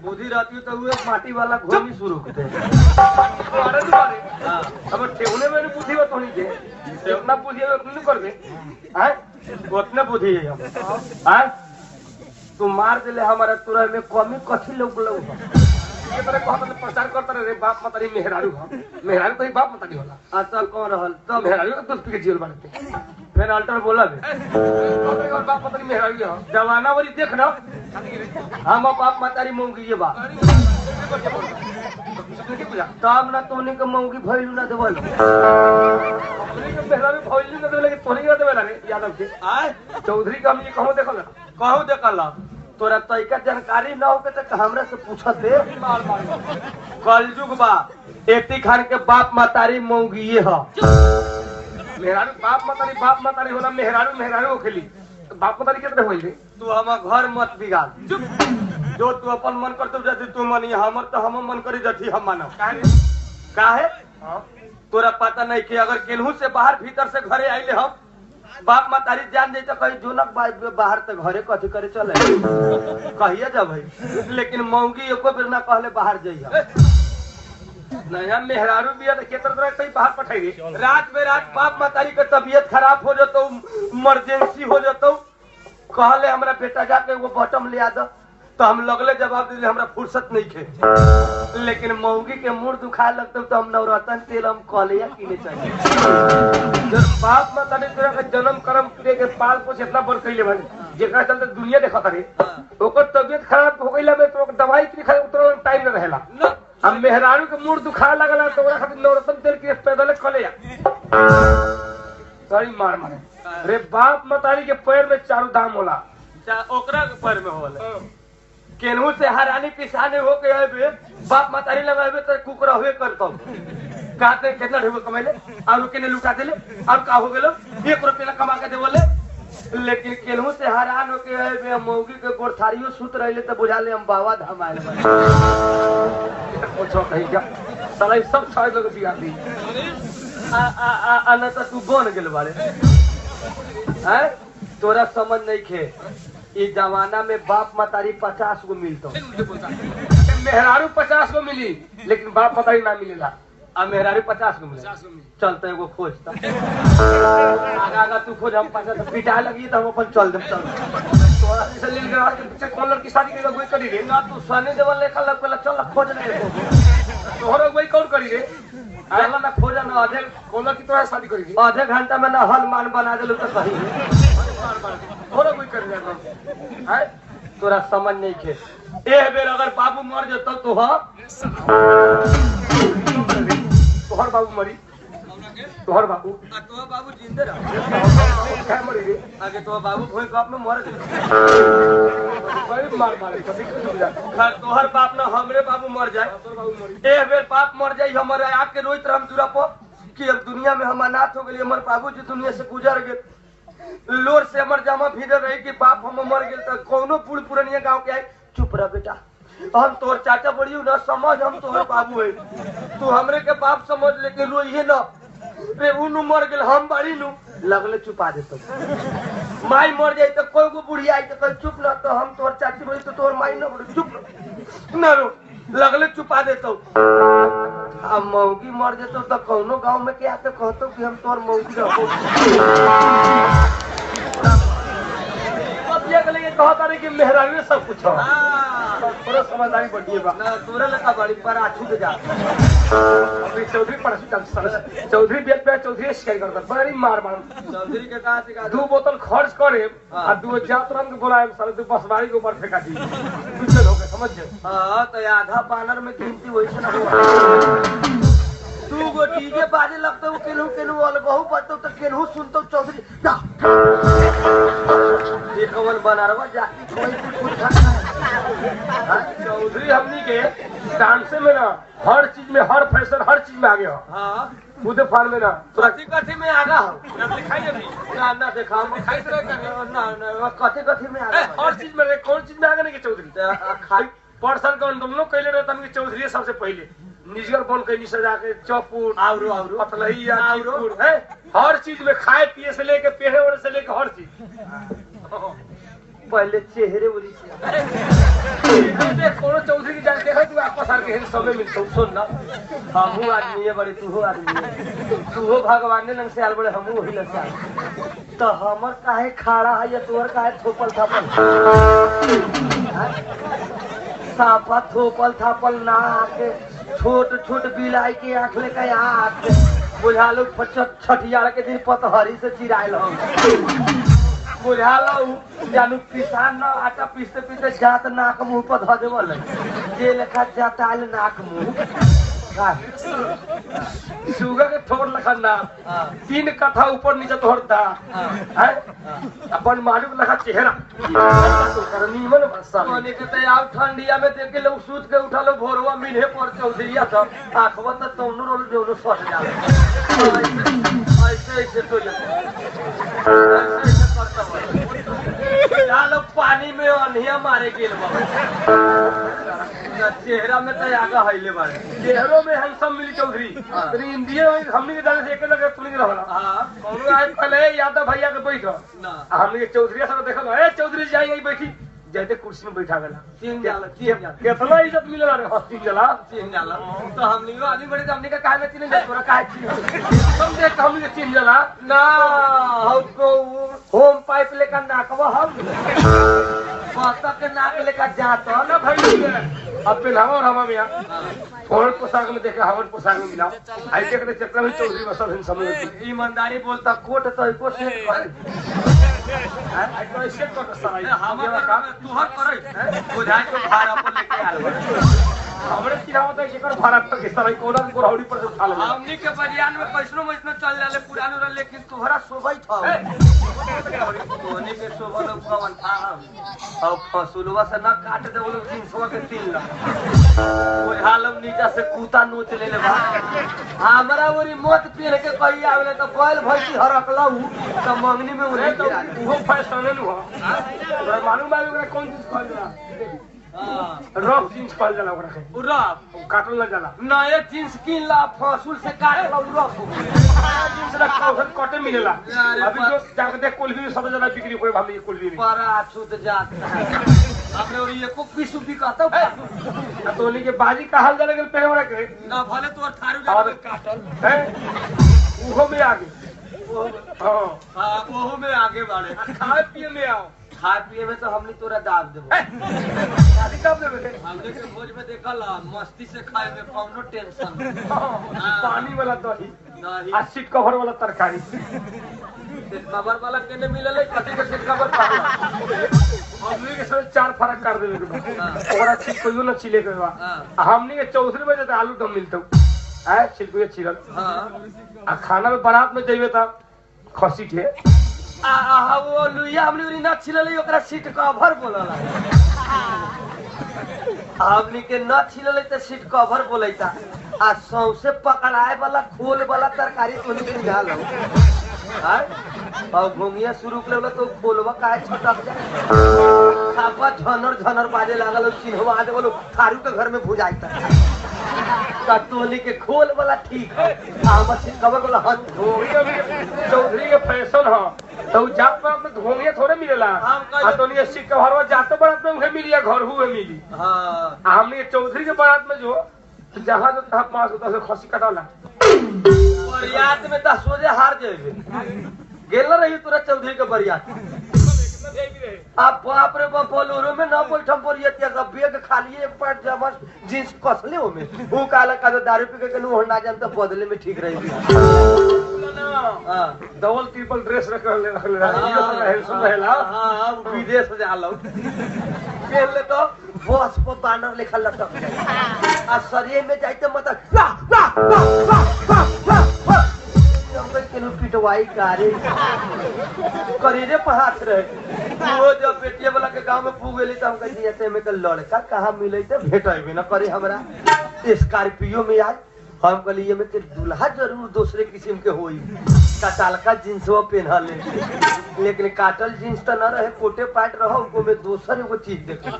बुद्धि रहती तो वो माटी वाला घोड़ी शुरू होते अरे तुम्हारे हां अब ठेवने में बुद्धि बत होनी के इतना बुद्धि है उतना कर दे हैं उतना बुद्धि है हम हां तू मार देले हमारा तुरा में कमी कथी लोग लोग ये तरह को हम प्रचार करता रे बाप मतारी मेहरारू हो मेहरारू कोई बाप मतारी होला अच्छा कौन रहल तो मेहरारू का दोस्त के जेल बनते फिर अल्टर बोला बे और बाप मतारी मेहरारू हो जवाना वाली देख ना हम बाप मतारी मूंगी ये बा तब ना तोने के मूंगी भइलू ना देवल मेहरारू भइलू ना देले तोनी के देवेला रे यादव के आय चौधरी का हम ये कहूं देखल कहू देखल तोरा तैका जानकारी ना हो के त हमरा से पूछत दे मार मार कलयुग बा एती खान के बाप मतारी मूंगी ये ह मेहरारू बाप मतारी होला मेहरारू मेहरारू होखेली बाप मतारी कितने होई रे तू हम घर मत बिगाड़ जो तू अपन मन करते जथी तू मनी हमर तो हम मन करी जथी हम मानब काहे हां तोरा पता नहीं कि अगर केनहू से बाहर भीतर से घरे आइले हम बाप मतारी जान जाए तो कहीं जोनक बाहर तो घरे कथी करे चले कहिए जब भाई लेकिन मौगी एको बेर ना कहले बाहर जाइए नया मेहरारू बिया त केतर तरह कहीं बाहर पठाई रे रात में रात बाप मतारी के तबीयत खराब हो जातो इमरजेंसी हो जातो कहले हमरा बेटा जाके वो बॉटम ले आ दो तो हम लगले जवाब दिले हमरा फुर्सत नहीं थे लेकिन मौगी के मुंह दुखा लगते तो हम नवरत्न तेल हम कहलिया किने चाहिए जब बाप मतारी तोरा के जन्म कर्म दे के पाल पोष इतना बड़ कइले भाई जेकरा चलते दुनिया देखत रे ओकर तबीयत खराब हो गइला में तो दवाई के खाए उतना टाइम न रहेला हम मेहरारू के मुंह दुखा लगला तो ओकरा खातिर नवरत्न तेल के पैदल खलेया सॉरी मार मारे रे बाप मतारी के पैर में चारों दाम होला ओकरा के पैर में होला केनहू से हरानी पिसाने हो के आबे बाप मतारी लगाबे तो कुकरा हुए करतो कहते कितना ढेबो कमाइले और केने लुटा देले और का हो गेलो 1 रुपया कमा के देवले लेकिन केनहू से हरान हो के आबे मौगी के गोरथारियो सुत रहले तो बुझाले हम बाबा धाम आइल बा पूछो कहीं जा साला सब छाड़ लोग दिया दी आ न तो तू बन गेल बारे हैं तोरा समझ नहीं खे ई जमाना में बाप मतारी 50 गो मिलतो मेहरारू 50 को मिली लेकिन बाप मतारी ना मिलेला आ मेहरारू 50 गो मिले चलते एगो खोज त आगा तू खोज हम 50 पिटा लगी तो हम अपन चल दे चल तोरा से लील के पीछे कौन लड़की शादी के कोई करी रे ना तू सनी देवल लेखा लग पहले चल खोज ले तोहरो कोई कौन करी रे आला ना खोज ना कौन लड़की तोरा शादी करी आधे घंटा में ना हल मान बना देलू तो कही तोहरो कोई कर जाता है तोरा समझ नहीं खे ए बेर अगर बाबू मर जतो तो तोहर बाबू मरी तोहर बाबू तो बाबू जिंदे रह क्या मरी रे आगे तो बाबू भोई कप में मर गए भाई मार मारे कभी कुछ हो जाता खैर तोहर बाप ना हमरे बाबू मर जाए तोहर बाबू मरी ए बेर बाप मर जाए हमारे आके रोइत राम जुरा पर कि अब दुनिया में हम अनाथ हो गए हमारे बाबू जी दुनिया से गुजर गए लोर से हमर जमा भीड़ रही कि बाप हम मर गए तो कौनो बूढ़ पुरानिया गांव के आए चुप रह बेटा हम तोर चाचा बड़ियो ना समझ हम तोहर बाबू है तू हमरे के बाप समझ लेकिन रोइए ना रे उनु मर गेल हम बाड़ी नु लगले चुपा देतो माई मर जाई तो कोई को बुढ़िया आई तो कल चुप ना तो हम तोर चाची बड़ी तो तोर माई ना बोले चुप ना रो लगले चुपा देतो अब मौगी मर जेतो तो कौनो गांव में के आके कहतो कि हम तोर मौगी रहो अब ये कलेगे कहता रे कि मेहरारू ने सब कुछ हो थोड़ा समझदारी बढ़िए बा ना तोरे लका बड़ी पर आछू के जा अभी चौधरी पर चौधरी बेट पे चौधरी शिकायत करता बड़ी मार मार चौधरी के कहा सिखा 2 बोतल खर्च करे और 2 जात रंग बोलाए साले 2 बसवारी के ऊपर फेंका दी कुछ हो गए समझ गए हां तो आधा बानर में गिनती वही से ना हुआ 2 गो डीजे बाजे लगतो केनहू केनहू वाले बहु बजतो तो केनहू सुनतो चौधरी ये कवन बनारवा जाति कोई कुछ चौधरी हमनी के डांसे में ना हर चीज में, हर फैशन, हर चीज में आगे हो। हाँ कूदे फाड़ में ना कथी कथी में आगा हो दिखाई दे ना ना देखा दिखाई दे ना ना कथी कथी में आगा हर चीज में रहे, कौन चीज में आगे नहीं के चौधरी खाई पर्सन के आंदोलन कैले रहे तन के चौधरी सबसे पहले निजगर बन के सजा के चौपुर आवरो आवरो पतलहिया चिरपुर है, हर चीज में खाए पिए से लेके पहने ओढ़े से लेके हर चीज। पहले चेहरे बोली कोनो चौधरी की जान देखा तू आपस आके हेन समय मिलतो सुन ना हमहू आदमी है बड़े तूहो आदमी है, तूहो भगवान ने नंग से आल बड़े हमहू वही लग आल तो हमर काहे खाड़ा है या तोहर काहे थोपल थापल साफा थोपल थापल ना आके छोट छोट बिलाई के आँख लेके यहाँ आके बुझा लो छठियार के दिन पतहरी से चिरायल हम बुझा लो जानू किसान ना आटा पीसते पीसते जात नाक मुंह पर धो देवल जे लेखा जाताल नाक मुंह सुगर के ठोर लखन ना 3 कथा ऊपर नीचे तोहर दा है अपन मालूम लखा चेहरा तो करनी मन भाषा पानी के ते आव ठंडिया में देख के लोग सूत के उठा लो भोरवा मिले पर चौधरिया सब आंखवा त तौनो रोल जोनो सट जावे ऐसे ऐसे तो ऐसे करता हुआ लोग पानी में अनिया मारे गेल चेहरा में तो आगा हईले बारे चेहरों में हम सब मिली चौधरी तेरी इंडिया में हमने के जाने से एक लगे तुली रहला हां कौनो आज पहले यादव भैया के बैठ ना हमने के चौधरी सब देखल ए चौधरी जाई आई बैठी जैसे कुर्सी में बैठा गला तीन जाला कितना इज्जत मिलला रे हस्ती जला तीन जाला तो हमनी आदमी बड़े हमनी का काहे में तीन जाला तोरा काहे तीन हम देख हमने के तीन जला ना हमको होम पाइप लेकर नाकवा हम पाता के नाक लेकर जाता ना भाई अब पहनावा और हवा में फोन पोशाक में देखे हवन पोशाक में मिला आई देख के चक्कर में चौधरी बसल हम समझ ईमानदारी बोलता कोट तो को से आई तो ऐसे कर सराई हमारा काम तुहर करे बुझाई तो भाड़ा पर लेके आल हमरे किना होता है जेकर भाड़ा पर किस तरह कोना को राउडी पर से उठा ले हमनी के बरियान में पैसनो मइसनो चल जाले पुरानो रह लेकिन तोहरा शोभा था तोहनी के शोभा लोग कवन था अब फसुलवा से ना काट दे वो लोग 300 के 3 लाख ओए हालम नीचा से कूता नोच ले ले बा हमरा ओरी मत पीर के कही आवेले तो बैल भैंसी हरकला तो मंगनी में उन्हें तो वो फैशन नु हो मालूम कौन चीज कहल जाला रफ जींस कहल जाला ओकरा के रफ काटल ना जाला नए जींस किन ला फसुल से काट ला रफ जींस रखा उधर कटे मिलेला अभी जो जाके देख कोल्ही में सब जना बिक्री होए हमने कोल्ही में पर छूट जाता है हमने और ये को पीसू भी कहता ना तोनी के बाजी कहल जाला के पहले वाला के ना भले तो थारू जाके काटल है उहो में आगे हां हां ओहो में आगे बढ़े खाए पिए में आओ खाए पिए में तो हमने तोरा दाब देबो शादी कब देबे हमने के भोज में देखल मस्ती से खाए में कौनो टेंशन पानी वाला दही नहीं आ सीट कवर वाला तरकारी कवर वाला केने मिलले कथि के सीट कवर पाला हमने के सब 4 फर्क कर देबे के बा ओकरा सीट कोइयो ना छिले के बा हमने के 34 बजे आलू दम मिलतो है छिलकुए छिलल हां आ खाना में बारात में जइबे त खसी के आ वो लुइया हमने उरी ना छिलले ओकरा सीट कवर बोलला हमनी के न छिलले त सीट कवर बोलैता आ सौसे पकड़ाए वाला खोल वाला तरकारी तोनी के निकाल हां और घोंगिया शुरू कर लेला तो बोलवा काहे छटक जाए खापा झनर झनर बाजे लागल चिन्हवा दे बोलो थारू के घर में भुजाइता का तोनी के खोल वाला ठीक है हमर सीट कवर वाला हट चौधरी के फैशन ह तो जात बात में घोंगे थोड़े मिलेला आ तो नहीं सीट के घरवा जाते बारात में उहे मिली या घर हुए मिली हां हमने चौधरी के बारात में जो जहां जो तहां 5 होता से खसी कटाला बरियात में 10 बजे हार जेबे गेल रही तोरा चौधरी के बरियात आप बाप रे बाप बोलोरो में ना बैठम बरियातिया का बैग खाली एक पैंट जमस जींस कसले ओमे वो काला का दारू पी के नु होना जान तो बदले में ठीक रही हां डबल ट्रिपल ड्रेस रख ले ये सब हैंडसम रहेला हां विदेश से आलो पहले तो बस पर बैनर लिखल लटक जाए आ शरीर में जाइते मतलब पिटवाई करे करीरे पर हाथ रहे वो जब बेटिया वाला के गांव में पूग गेली तो हम कही ऐसे में के लड़का कहाँ मिले थे भेटेबे न करे हमरा स्कॉर्पियो में आए हम कहलिए में के दूल्हा जरूर दूसरे किस्म के होई कटालका जींसवा पहना ले लेकिन काटल जींस तो न रहे कोटे पैंट रहो उनको में दूसर एगो चीज देखे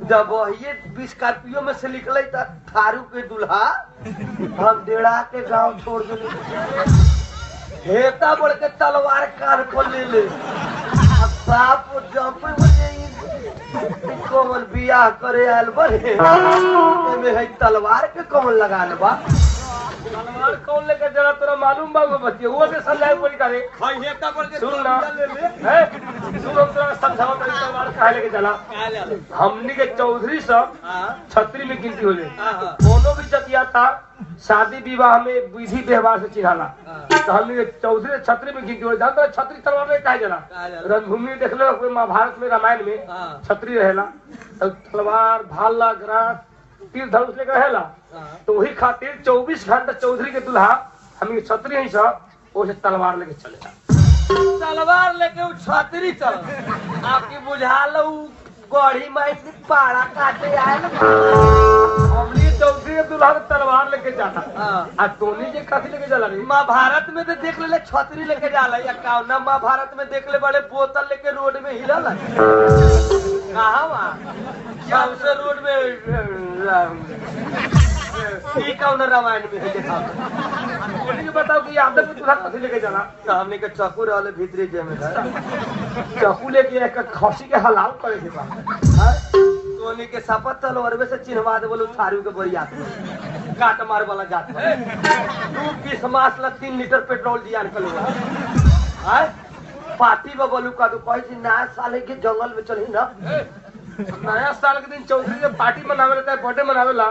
जब ये स्कॉर्पियो में से निकले तो थारू के दूल्हा हम डेढ़ा के गांव छोड़ दिले हेता बढ़ के तलवार कान खोल ले बाप जंप कौन बियाह करे आयल बड़े में है तलवार के कौन लगाल बा तलवार कौन लेकर जरा तोरा मालूम बा वो बच्चे वो से समझाए पड़ी करे हां हेता बढ़ के सुन ना है सुन हम तोरा समझाओ तो तलवार काहे लेके चला हमनी के चौधरी सब छतरी में गिनती हो ले दोनों भी जतिया था शादी विवाह में विधि व्यवहार से चिढ़ाला तो हमने के चौधरी छतरी में गिनती हो जानता छतरी तलवार में काहे जला रणभूमि देख लो महाभारत में रामायण में छतरी रहेला तलवार भाला ग्रास तीर धनुष लेकर रहेला तो वही खातिर 24 घंटा चौधरी के दूल्हा हम छतरी ही सब वो तलवार लेके चले तलवार लेके वो छतरी चल आपकी बुझा लो गढ़ी माई से पाड़ा काटे आयल हमने चौधरी के दूल्हा तलवार लेके जाता आ तोनी जे कथी लेके जाला रे महाभारत में तो देख ले छतरी लेके जाला या कावना महाभारत में देख ले बड़े बोतल लेके रोड में हिलल कहाँ वहाँ सबसे रोड में ई कौन रामायण में है देखा तोनी बताओ कि यादव के दूल्हा कथी लेके जाला तो हमने के चाकू रहले भीतरी जमेदार चाकू लेके एक खसी के हलाल करे के बा तोनी के सपत तलवार से चिन्हवा दे बोलो थारू के बरियात काट मार वाला जात तू 20 मास ला 3 लीटर पेट्रोल दिया निकल हां पार्टी में बोलू का तो कहि ना साले के जंगल में चली ना नया साल के दिन चौधरी के पार्टी मनावे रहता है बर्थडे मनावेला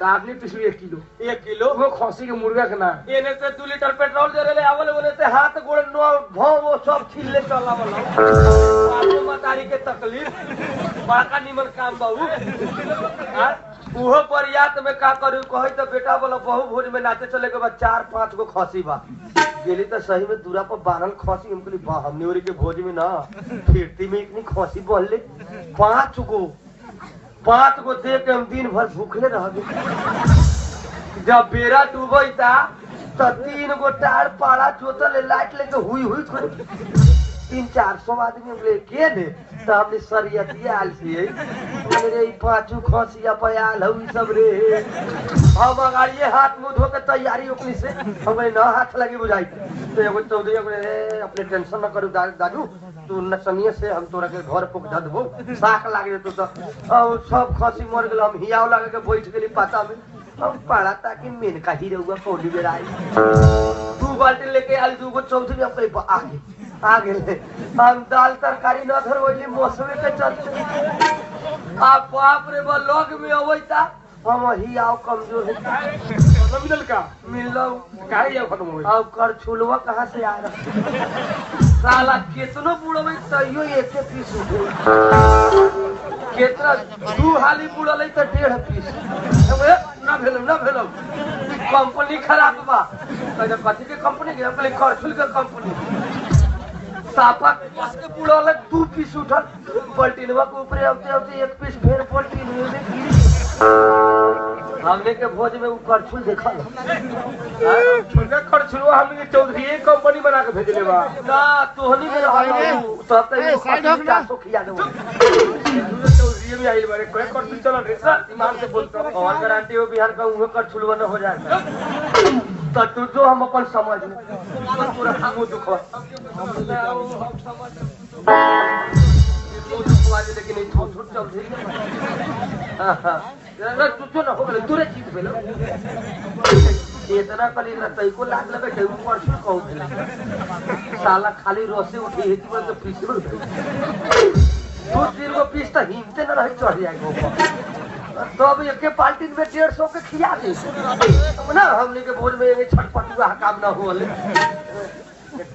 तो आदमी पिछली 1 किलो वो खसी के मुर्गा के ना एने से 2 लीटर पेट्रोल जरे ले आवले बोले से हाथ गोड़ नो भौ वो सब छील ले चला वाला आपको मतारी के तकलीफ बाका निमन काम बाबू हां उहो बरियात में का करू कहि तो बेटा बोला बहु भोज में नाचे चले के बाद 4-5 गो खसी बा गेली तो सही में दूरा पर बारल खसी हम कहली बा हमने ओरी के भोज में ना फिरती में इतनी खसी बोल ले 5 गो दे के हम दिन भर भूखले रह गए जब बेरा डूबई था तो 3 गो टाड़ पाड़ा जोतल लाइट लेके हुई 300-400 आदमी हम लेके दे तो हमने सरियतिया आल से रे 5 खसिया पयाल हउ सब रे हम अगाड़िए हाथ मुंह धो के तैयारी ओकनी से हम ना हाथ लगी बुझाई तो एगो चौधरी रे अपने टेंशन न करू दादू तू नचनिए से हम तोरा के घर पुक ध देबो साख लागे तो सब खसी मर गेल हम हियाव लागे के बैठ गेली पाता में हम पड़ा ताकि मेन का ही रहुआ कोडी बेर आई 2 बाल्टी लेके आल 2 गो चौधरी हम कही आ गेले हम दाल तरकारी न धरवली मौसम के चलते आ बाप रे बा लग में अवैता हम ही आओ कमजोर मतलब मिलल का मिललो काहे ये खत्म हो अब कर छुलवा कहां से आ रहा साला केतनो बुड़बै तइयो एके पीस उठे केतना 2 हाली बुड़लै त 1.5 पीस ना भेलो कंपनी खराब बा कहे कथि के कंपनी के हम कर छुल के कंपनी सापा कस के बुड़ल 2 पीस उठल पलटिनवा के ऊपर आते 1 पीस फेर पलटिन में गिरी हमने के भोज में ऊपर छुल देखल छुलका खरछुलवा हमने चौधरी एक कंपनी बना के भेजले बा ना तोहनी में रहल तब तक खाली 400 खिया देबो चौधरी में आइल बारे कोई कर चल रे सर ईमान से बोलता कौन गारंटी हो बिहार का उहे कर छुलवा न हो जाए तो तू जो हम अपन समझ में पूरा हम दुख हम समझ लेकिन नहीं छोट चौधरी तू न हो गले दूरे चीज भेलो इतना कली न तई को लाग लगे टेबु पर छुल कहू भेले साला खाली रसे उठी हेती में तो पीछे दो 3 गो पीस तो हिमते न रह चढ़ जाए गो तो अब एके पार्टी में 150 के खिया दे ना हमने के भोज में ये छटपटुआ काम ना होले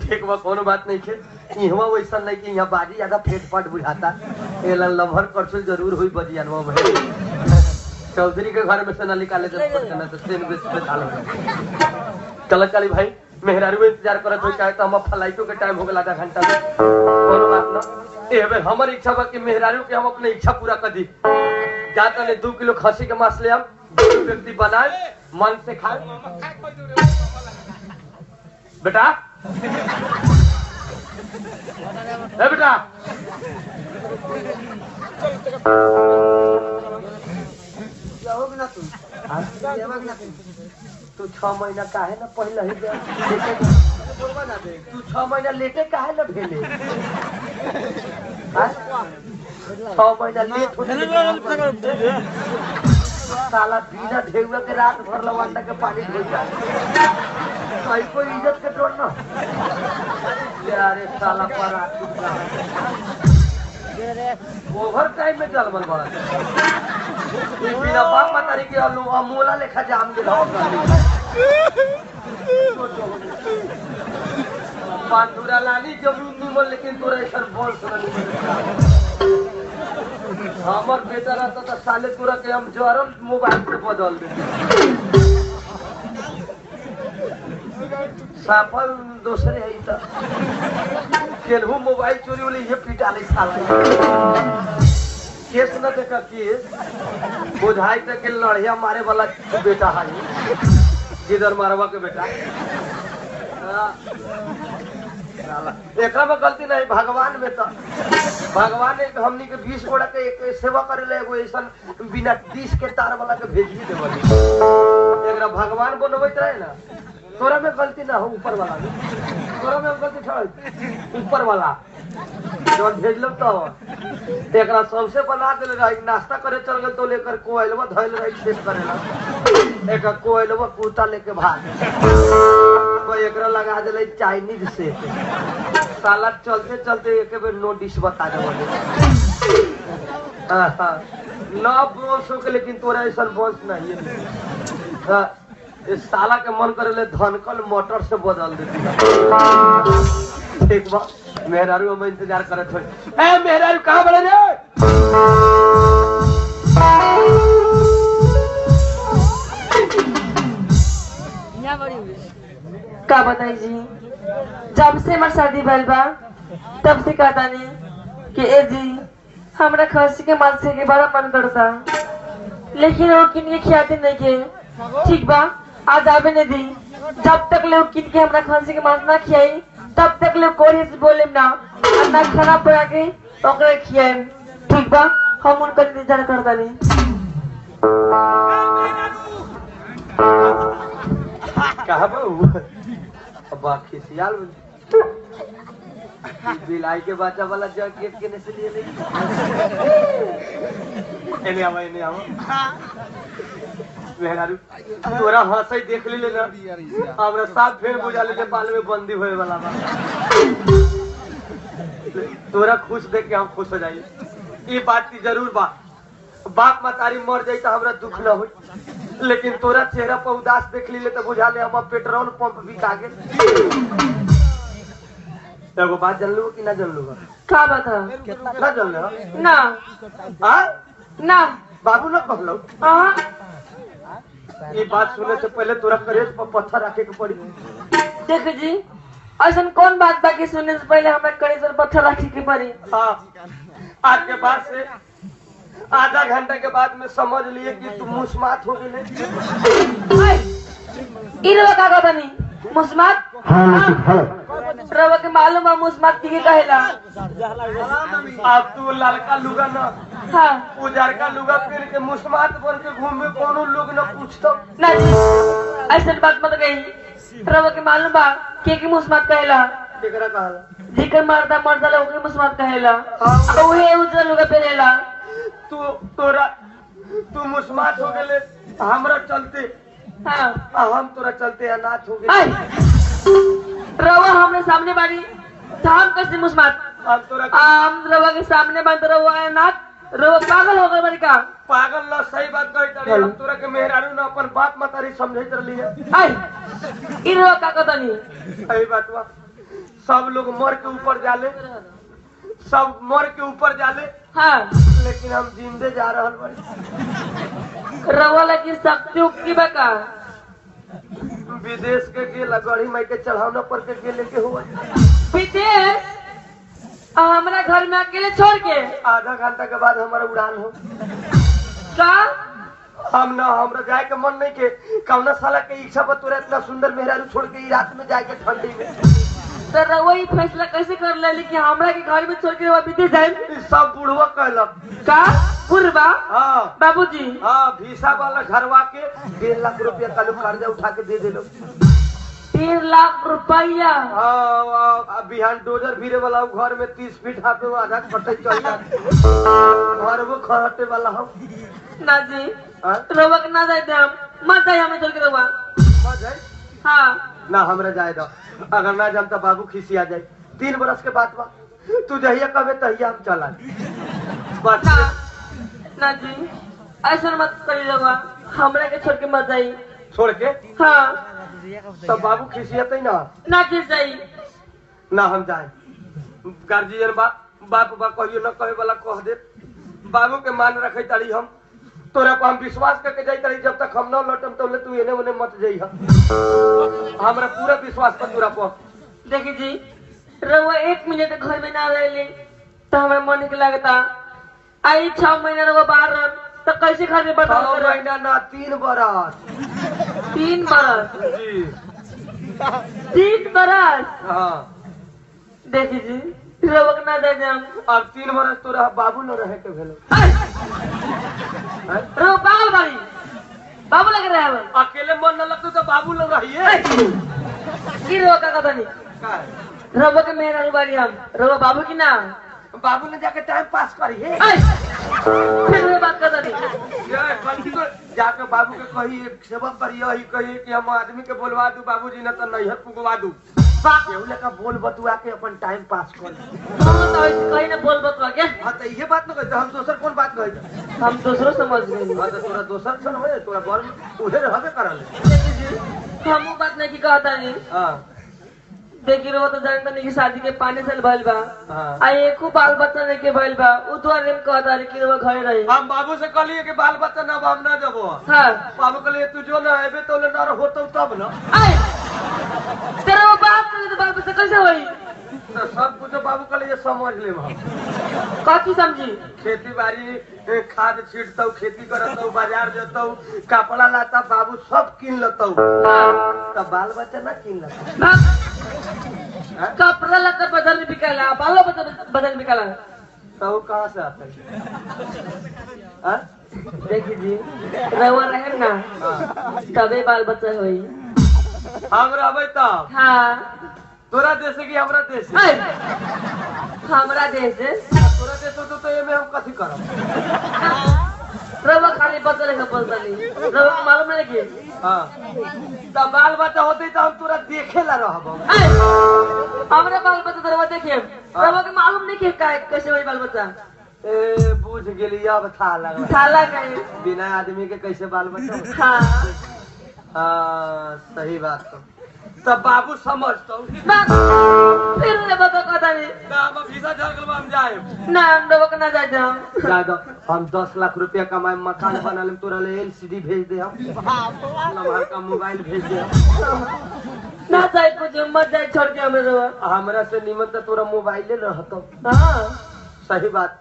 ठीक बा कोनो बात नहीं छे इहवा वैसा नहीं कि यहाँ बाजी ज्यादा फेट फाट बुझाता एला लभर करछुल जरूर हुई बजियानवा में चौधरी के घर में से न निकाले तो पटना तो सेन बेस पे डाल चल काली भाई मेहरारू इंतजार करत होई काहे तो हम फ्लाइटो के टाइम हो गेल आधा घंटा में कोनो बात ना ए बेर हमर इच्छा बा कि मेहरारू के हम अपने इच्छा पूरा कर दी जा तने 2 किलो खस्सी के मांस ले हम 2 व्यक्ति बनाए मन से खाए बेटा ए बेटा जाओगे ना तुम जाओगे ना तुम तू 6 महीना काहे ना पहले ही बोलवा ना दे तू 6 महीना लेटे काहे ना भेले 6 महीना लेट हो साला बिना ढेउआ के रात भर लवांडा के पानी धोई जा कहीं कोई इज्जत के तोड़ ना यारे साला पर ओवर टाइम में चल मन बड़ा ये बिना बाप मतारी के अमोला लेखा जाम गेल पांडुरा लानी जमीन निमन लेकिन तोरा इधर बोल सुना हमर बेटा रहता तो साले तोरा के हम जरल मोबाइल से बदल दे साफल दूसरे है तो केलहू मोबाइल चोरी वाली ये पिटा ले साला केस न देखा केस बुझाई तक के लड़िया मारे वाला बेटा है जिधर मारवा के बेटा एक में गलती नहीं भगवान में तो भगवान ने हमनी के 20 गोड़ा के एक सेवा करे ले एगो ऐसा बिना 30 के तार वाला के भेज ही देवल एकरा भगवान बनवैत रहे ना तोरा में गलती ना हो ऊपर वाला तोरा में गलती छोड़ ऊपर वाला जो भेजलो तो एकरा सबसे बना देले रही नाश्ता करे चल गए तो लेकर कोयलवा धइल रही शेष करेला एक कोयलवा कुत्ता लेके भाग कोई एकरा लगा देले चाइनीज से साला चलते चलते एक बेर नो डिश बता देवले ना बोस हो के लेकिन तोरा ऐसा बोस नहीं है इस साला के मन करेले धनकल मोटर से बदल देती ठीक बा मेहरारू हम इंतजार करत होई ए मेहरारू कहां बड़े रे यहाँ बड़ी हुई का बताई जी जब से हमार शादी भइल बा तब से कहता नहीं कि ए जी हमरा खस्सी के मांस के बड़ा मन करता लेकिन वो किन के खियाते नहीं के ठीक बा आज आवे नहीं दी जब तक लोग किन के हमरा खस्सी के मांस ना खियाई तब तक लोग कोरी से बोले ना और ना खाना पड़ा के ओकरे खियाए ठीक बा हम उनका इंतजार करता नहीं कहा बहू अब खिसियाल बिलाई के बच्चा वाला जग गेट के से लिए नहीं एने आवा मेहरारू तोरा हंसई देख ले ना हमरा साथ फेर बुझा ले पाल में बंदी होए वाला बा तोरा खुश देख के हम खुश हो जाई ई बात की जरूर बा बाप मतारी मर जाई त हमरा दुख न होई लेकिन तोरा चेहरा पर उदास देख ली तो बुझा ले हम पेट्रोल पंप भी कागे एगो बात जान लू कि ना जान लू का बात है ना जान लो ना हां ना बाबू ना कहलो हाँ ये बात सुनने से पहले तोरा करेज पर पत्थर रखे के पड़ी देखो जी ऐसा कौन बात बाकी सुनने से पहले हमें कड़ी पर पत्थर रखे के पड़ी हाँ आज के बाद से आधा घंटा के बाद में समझ लिए कि तू मुस्मात हो गई इरवा का कहता नहीं मुस्मात रवा के मालूम है मुस्मात की कहेला अब तू लड़का लुगा ना हाँ उजर का लुगा पहन के मुस्मात बन के घूमे कोनो लोग न पूछतो ना जी ऐसा बात मत कही रवा के मालूम बा के मुस्मात कहेला केकरा कहला जिकर मर्दा मर्दा लोग के मुस्मात कहेला अब वही उजर लुगा पहनेला तू मुस्मात हो गए हमरा चलते हाँ हम तोरा चलते अनाथ हो गए रवा हमने सामने बारी धाम कैसे मुस्मात हम तोरा हम रवा के सामने बात रवा है नाथ रवा पागल हो गए बड़ी का पागल ना सही बात कही तड़ी हम तोरा के मेहरारू ना अपन बात मतारी समझैत रहली है आई रवा का कहता नहीं सही बात बा सब लोग मर के ऊपर जाले सब मर के ऊपर जाले हाँ लेकिन हम जिंदे जा रहल बानी रवा लगी शक्ति उक्ति बका विदेश के गेला गढ़ी माई के चढ़ावना पर के गेले के हुआ विदेश हमरा घर में अकेले छोड़ के आधा घंटा के बाद हमारा उड़ान हो का हम ना हमरा जाए के मन नहीं के कौना साला के इच्छा पर तोरा इतना सुंदर मेहरारू छोड़ के ई रात में जाए के ठंडी में तो रवई फैसला कैसे कर ले कि हमरा के घर में छोड़ के रवा विदेश जाए ई सब बुढ़वा कहलक का बुढ़वा हाँ बाबूजी हाँ वीसा वाला घरवा के 1.5 लाख रुपया कल कर्जा उठा के दे दिलो 3 लाख रुपया हाँ बिहान डोजर भिरे वाला हूँ, घर में 30 फीट हाथ में आधा फटे चल घर वो खटे वाला हम ना जी हाँ? रवा के ना जाए हम मत जाए हमें छोड़ के रवा मर जाए हाँ ना हमरा जाए दो अगर ना जानता बाबू खिसी आ जाए 3 बरस के बाद बा तू जहिया कहे तहिया हम चला बस ना ना जी ऐसा मत करी रवा हमरा के छोड़ के मत जाई छोड़ के हाँ तब बाबू खिसियत ना ना किस जाई ना हम जाए गार्जियन बाप बा कहियो न कहे वाला कह दे बाबू के मान रखे तारी हम तोरा पर हम विश्वास करके जाई तारी जब तक हम न लौटम तब तू एने ओने मत जाई हमरा पूरा विश्वास पर तोरा पर देखी जी रवा 1 मिनट घर में ना रहे तो हमारे मन के लगता आई 6 महीना रवा बाहर रह तो कैसे घर में बताओ 6 महीना ना 3 बरस 3 बरस जी 3 बरस हाँ देखी जी रवा के ना जाए हम अब 3 बरस तोरा बाबू न रहे के भेलो रवा पागल बाड़ी बाबू लग रहा है अकेले मन न लगतो तो बाबू लोग रहिए की रवा का कथा नहीं का रवा के मेहरा बाड़ी हम रवा बाबू की ना बाबू ने जाके टाइम पास करिए फिर वो बात करता नहीं ये गलती को जाके बाबू के कही एक सेवक करियो ही कही कि हम आदमी के बोलवा दू बाबूजी न तो नहीं पुगवा दू केहू लेका बोल बतुआ के अपन टाइम पास कर तो कहीं ना बोल बतवा के हां तो ये बात न कहते हम दोसर कौन बात कही हम दूसरों समझ गए हां तो तोरा दोसर सन होए तोरा बर उहे रहबे करल हम वो बात नहीं की कहता नहीं हां देखी रहो तो जानता नहीं कि शादी के 5 साल भइल बा हां आ एको बाल बच्चा नहीं के भइल बा उ तो रेम कहता रे कि रहो घरे रही हम बाबू से कहलिए कि बाल बच्चा ना हम ना देबो हां बाबू कहलिए तू जो ना आबे तो ले ना होतो तब ना आई तेरा वो बात करे तो बाल बच्चा कैसे होई तो सब कुछ बाबू कहलिए समझ ले हम काकी समझी खेती बाड़ी खाद छीटतौ खेती करतौ बाजार जतौ कपड़ा लाता बाबू सब किन लतौ तब बाल बच्चा ना किन लतौ कपड़ा लता बदल बिकाला बालो बदल बिकाला तो कहाँ से आता है देखी जी रवा रहे ना तबे बाल बच्चा होई हम रहबै तब हाँ तोरा देश की हमरा देश ऐ, हमरा देश तोरा देश तो एमे हम कथी करब रवा खाली बच्चा लेके बोलता नहीं रवा को मालूम नहीं कि हां तब बाल बच्चा होते तो हम तोरा देखे ला रहब ऐ, हमरा बाल बच्चा तो रवा देखे रवा के मालूम नहीं कि कैसे होई बाल बच्चा ए बुझ गेली अब था लगा साला कहीं बिना आदमी के कैसे बाल बच्चा होता? हाँ हाँ सही बात तो तब बाबू समझतो बात फिर रवा को कहता नहीं ना हम वीजा झारखंड में हम जाए ना हम रवा को ना जाते हम जादो हम 10 लाख रुपया कमाए मकान बना लेम तोरा ले एलसीडी भेज दे हम नंबर का मोबाइल भेज दे ना जाए कुछ मत जाए छोड़ के हमें रवा हमरा से निमन तो तोरा मोबाइले रहतो हाँ सही बात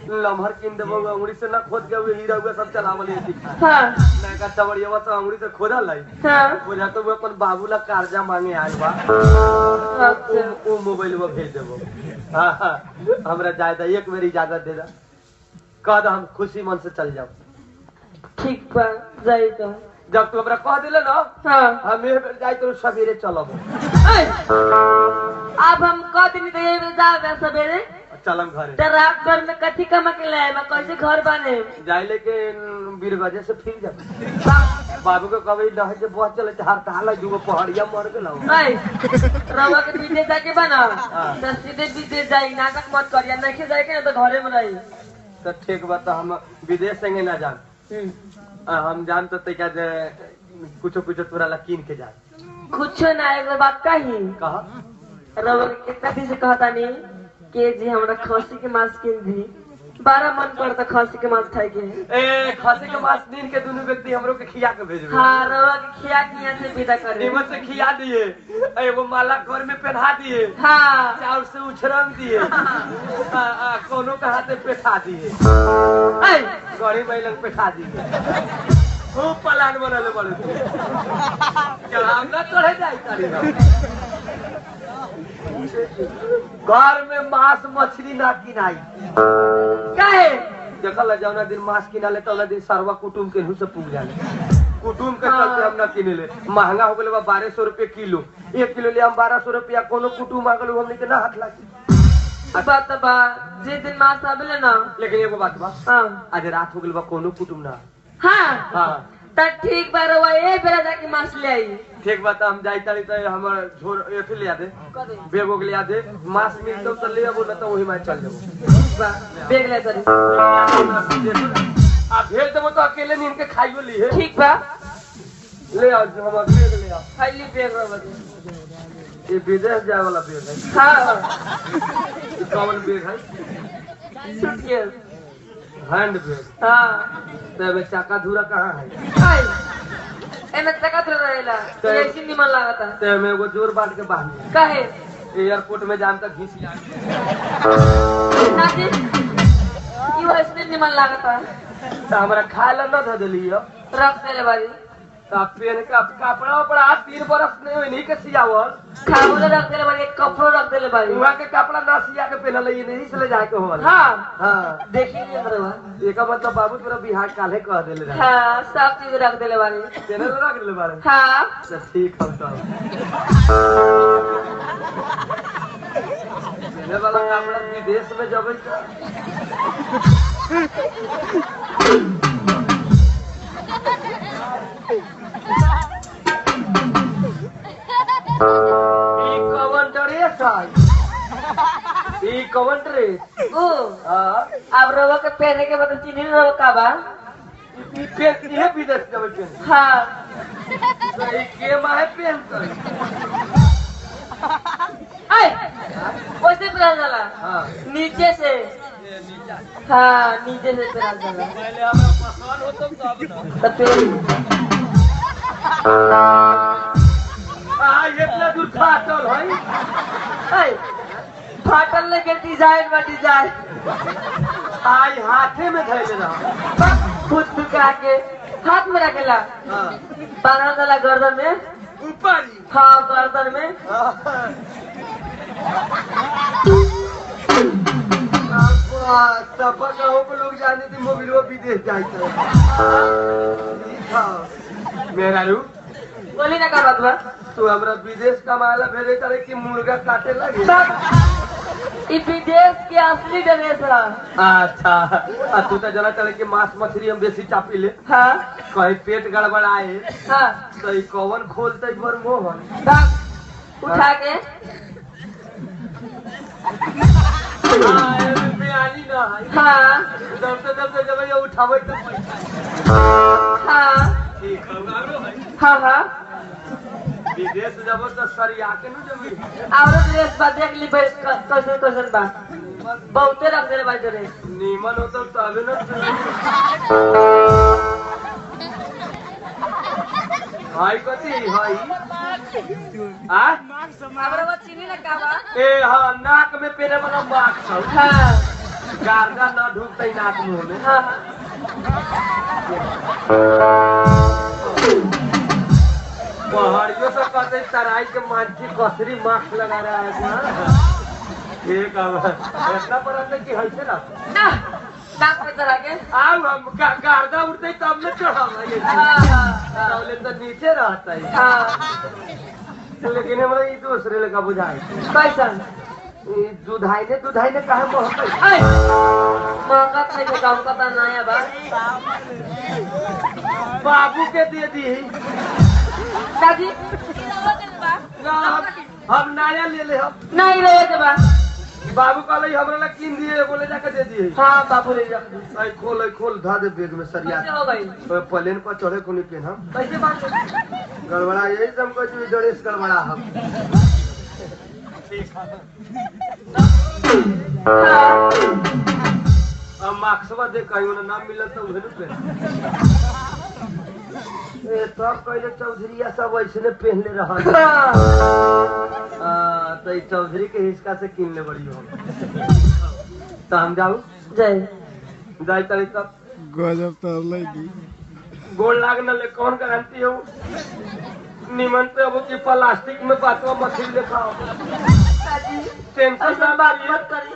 लम्हर किन देबो अंगुरी से ना खोद के हीरा हुआ सब चलावले दिखा हाँ ना का तवड़िया तो अंगुरी से खोदा लाई हाँ बुझा तो वो अपन बाबू ला कर्जा मांगे आइल बा अच्छा वो मोबाइल में भेज देबो हां हां हमरा जायदा एक मेरी इजाजत दे दा कह द हम खुशी मन से चल जाओ ठीक बा जाई तो जब तू हमरा कह दिले ना हाँ हम एक बेर जाई तो सवेरे चलब ऐ, अब हम कह दिन तो ये जाए सवेरे चलम घरे तो रात भर में कथी कमा के लाए मैं कैसे घर बने जाई लेके 20 बजे से फिर जा बाबू के कभी नह जे बहुत चले हर ताला दुगो पहाड़िया मर गेल ऐ, रवा के पीछे जाके बना हाँ। तो सीधे पीछे जाई नाटक मत करिया नहीं जाए के तो घरे में रही तो ठीक बा तो हम विदेश संगे ना जान हम जान तो तैका जे कुछ कुछ तोरा ला कीन के जा कुछ ना एगो बात कही कहा रवा के कितना दिन से कहता नहीं के जी हमरा खसी के मांस किन दी बड़ा मन करता खसी के मांस खाए के। ए खसी के मांस नीन के दोनों व्यक्ति हमरो के खिया के भेजबे। हाँ रवा के खिया के यहाँ से विदा कर। नीमन से खिया दिए, एगो माला घर में पहना दिए, हाँ चाउर से उछरंग दिए, कोनो के हाथे बैठा दिए, गड़ी महिलन बैठा दिए, खूब पलान बनले बड़े चढ़ाव न चढ़े जाए तारी ना। घर में मांस मछली ना किनाई काहे? देखल जौना दिन मांस किनाले तौना दिन सरवा कुटुम के से पूग जाले। कुटुम के चलते हम ना किनेले, महंगा हो गए बा 1200 रुपये किलो। 1 किलो ले हम 1200 रुपया, कोनो कुटुम आ गलो हमने के ना हाथ लागी। बात बा जे दिन मांस आवेले ना। लेकिन एगो बात बा, हाँ आज रात हो गइल बा कोनो कुटुम ना। हाँ हाँ त ठीक बा रवा ए बेरा जाके मांस ले आई। ठीक बात, हम जाई तारी त हमर झोर एथि ले आ दे, बेग ओग ले आ दे, मांस मिलतो त ले आबो, न त ओही में चल जाबो। बेग ले तरी आ भेज देबो तो अकेले नीन के खाइयो ली है। ठीक बा ले आओ, हम बेग ले आओ। खाली बेग रवा दे। ये विदेश जाए वाला बेग है। हाँ ये कौन बेग है? सूटकेस। Hand bag. हाँ तो में चाका धूरा कहाँ है? हाय एमे तकत रहेला तो- ऐसी निमन लागता। तो में एगो जोर बांध के बांध काहे? एयरपोर्ट में जाम तक घिस नाजी ई वैसे निमन लागता। तो हमरा खाए ला न धऽ देली हो। रख देले बारी तो पेन का कपड़ा उपड़ा 3 बरस नहीं होई, नहीं के सियावल। खाबुले रख देले बारी, एक कपड़ो रख देले बारी। उहा के कपड़ा ना सिया के पहनल ये नहीं से ले जाए के होवल। हाँ हाँ, देखी नहीं हमरवा। एका मतलब बाबू तोरा बिहार काले कह देले रहा। हाँ सब चीज रख देले बारी। पेनल रख ले बारे। हाँ तो ठीक हम तो पहले वाला कपड़ा विदेश में जबै ई कवन ड्रेस है? ई कवन ड्रेस? ओ हाँ, अब रवा के पहने के मतलब चिन्ह रवा का बा। ई पेन ये विदेश जबै पेन। हाँ तो ई के माहे पेन कर? आय वैसे पहन जाला। हाँ, नीचे से। ये नीचा। हाँ नीचे से पहन जाला। पहले हमरा पसंद होतो तब ना। तो फिर इतना दूर फाटल है। आय फाटल लेके डिजाइन बा डिजाइन। आई हाथे में धैले रहा। खुद दुका के हाथ में रखेला। हाँ, बांधा जाला गर्दन में। ऊपर ही। हाँ गर्दन में। सफर गाँव के लोग जाने थे मोबिलो विदेश जाते मेरा रू बोली ना का बात बा। तू हमरा विदेश कमाला भेजे करे कि मुर्गा काटे लगे? ई विदेश के असली ड्रेस है। अच्छा, आ तू तो जना चले कि मांस मछली हम बेसी चापी ले, हाँ कहीं पेट गड़बड़ाए हाँ तो ई कौन खोलते बर मोहन। भाग उठा के। हाँ, एमे बयानी ना है। हाँ दबते जब ये उठावे तो हाँ ठीक है। हाँ हाँ विदेश जब तो सरिया के न जमी और ड्रेस बा देख ली कैसे कैसे बा। बहुते रख देले बा ड्रेस। नीमन होता तब न हाय कथी हाय आ हमरा वो चीनी ना का बा। ए हां नाक में पेरे वाला मास्क सब हाँ गार्गा न ढुकतै नाक मुंह में। हाँ पहाड़ियों से कहते तराई के मानसी कसरी मास्क लगा रहा है ना। ठीक है, इतना पर अंदर की है ना ना नाक पे तरह के। अब हम गार्गा उड़ते तब न चढ़ावा ये हाँ हाँ पहले तो नीचे रहता है। हाँ लेकिन हमरा ई दूसरे लगा बुझाई कैसन दुधाई ने कहा मोहब्बत ऐ महंगा नहीं के काम का नया बा। बाबू के दे दी दादी ना हम नया ले ले हम नहीं रहे के बा। बाबू कहले हमरा ला किन दिए बोले जाके दे दिए। हाँ बाबू ले जा। आई खोल धा दे बैग में सरिया कैसे हो गई? प्लेन पर चढ़े को नहीं पेन हम कैसे बात गड़बड़ा यही सब को ड्रेस गड़बड़ा हम अब मार्क्सवा दे कहीं उन्हें नाम मिलल तो उहे पे ए सब कहले चौधरीया सब ऐसने पहनले रहा तो ई चौधरी के हिस्सा से किन ले बड़ी हो तो हम जाऊ जय जाई तरी तब गजब तर लगी गोल लागना ले कौन गारंटी हो निमन पे अब की प्लास्टिक में बातवा मछली लेखा हो टेंशन ऐसा ना बात करिए मत करी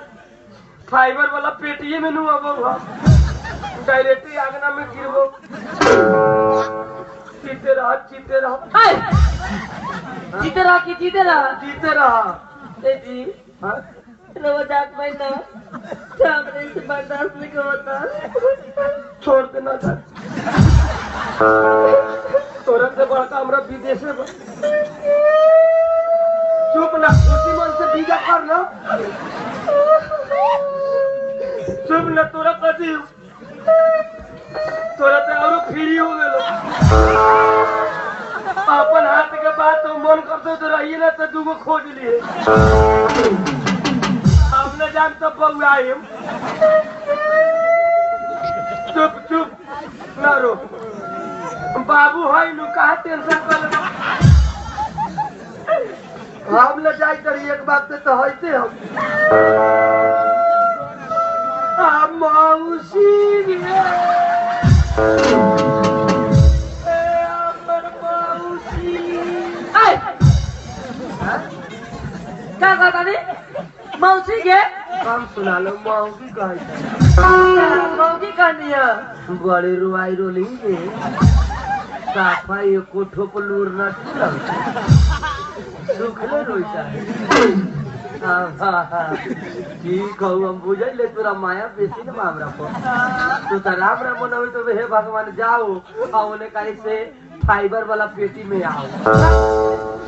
फाइबर वाला पेटिए में नु अब डायरेक्टली आगना में गिरबो जीते रह हाय जीते रहा कि जीते रहा जीते रहा ए जी हाँ? मजाक में ना सामने से बर्दाश्त नहीं होता छोड़ देना था तुरंत से बड़का हमरा विदेश में चुप ना खुशी मन से बीजा कर ना चुप ना तोरा कदी तोरा ते और फ्री हो गेलो अपन हाथ के बात तो मन करते तो रहिए ना तो दूगो खोज लिए हमने जान तो बउआई चुप चुप ना रो बाबू है नु कहा टेंशन कर हम ले जाई करी एक बात से तो होते हम मौसी रे ए हमर मौसी हाय क्या कहता नहीं मौसी के काम सुना लो मौसी कहे मौसी करनी है बड़े रुआई रोलिंग के साफा ये कोठो पर लूर ना चल सुखले रोइता है ठीक हो हम बुझे ले तोरा माया बेसी न मामरा पर तो राम राम मनवे तो हे भगवान जाओ और उन्हें कहीं से फाइबर वाला पेटी में आओ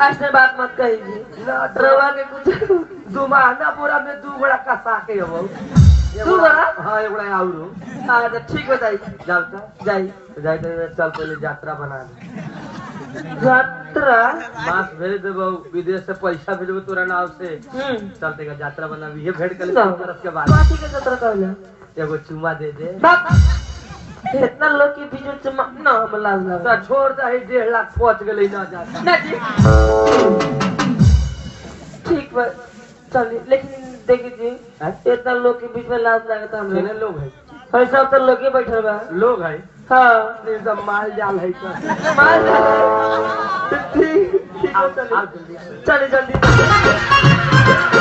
ऐसे बात मत कहिए ना रवा के कुछ दो महीना पूरा में दू बड़ा कसा के हो दू बड़ा? हाँ एक बड़ा और हाँ तो ठीक बताइए जाओ तो जाइए जाए चल पहले यात्रा बना दे यात्रा मास भेज देबो विदेश से पैसा भेजबो तोरा नाव से चलते का यात्रा बना भी ये भेंट कर ले तरफ के बाद पार्टी के यात्रा कर ले एगो चुमा दे दे बाप इतना लोग के बीच में चुमा ना हम लाज तो लगा छोड़ दे 1.5 लाख पहुंच गेले ना जाता ना जी ठीक बा चलिए लेकिन देखिए जी इतना लोग के बीच में लाज लगता हम कितने लोग है ऐसा तो लोग ही बैठे बा लोग है हाँ एकदम माल जाल है तो मार ठीक आओ है आओ चलिए जल्दी चलिए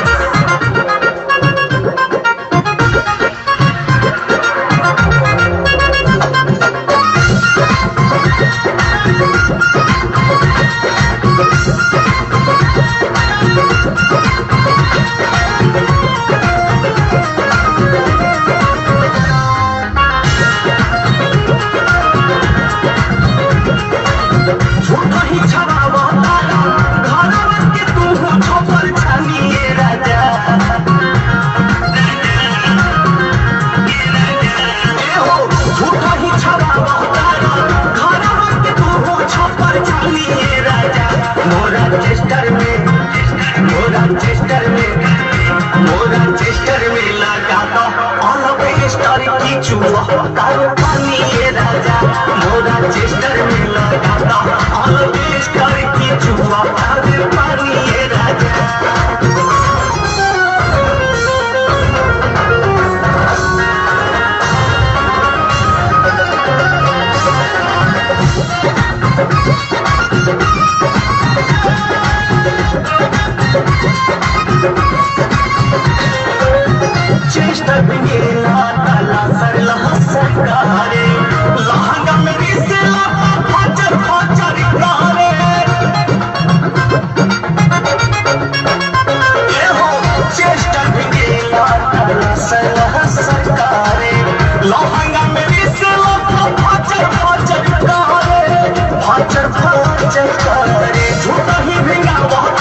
झूठा ही भिंगा बहुत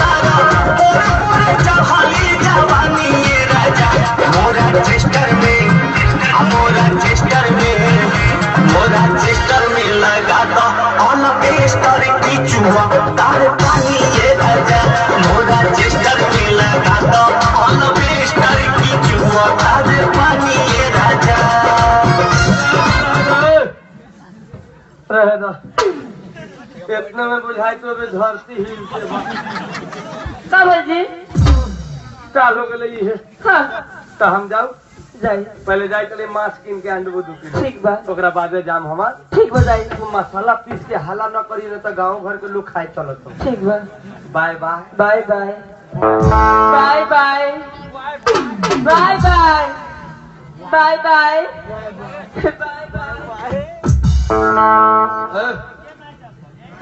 भाई तो अबे धरती हिल के का बोल जी? काल हो गए है हाँ तो हम जाऊ जाई। पहले जाए के लिए मांस कीन के आंडबो 2 किलो ठीक बा ओकरा बाद जाम हमार ठीक बा जाई। तो मसाला पीस के हला न करी रहे तो गांव घर के लोग खाए चलत हो। ठीक बा bye bye bye bye bye bye bye bye bye bye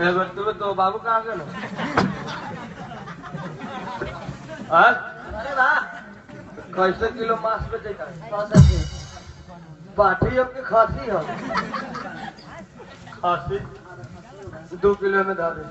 एबर तुम तो बाबू कहाँ गए अरे वाह कैसे किलो मांस बेचेगा पाठी हो कि खासी हो खासी 2 किलो में धा दे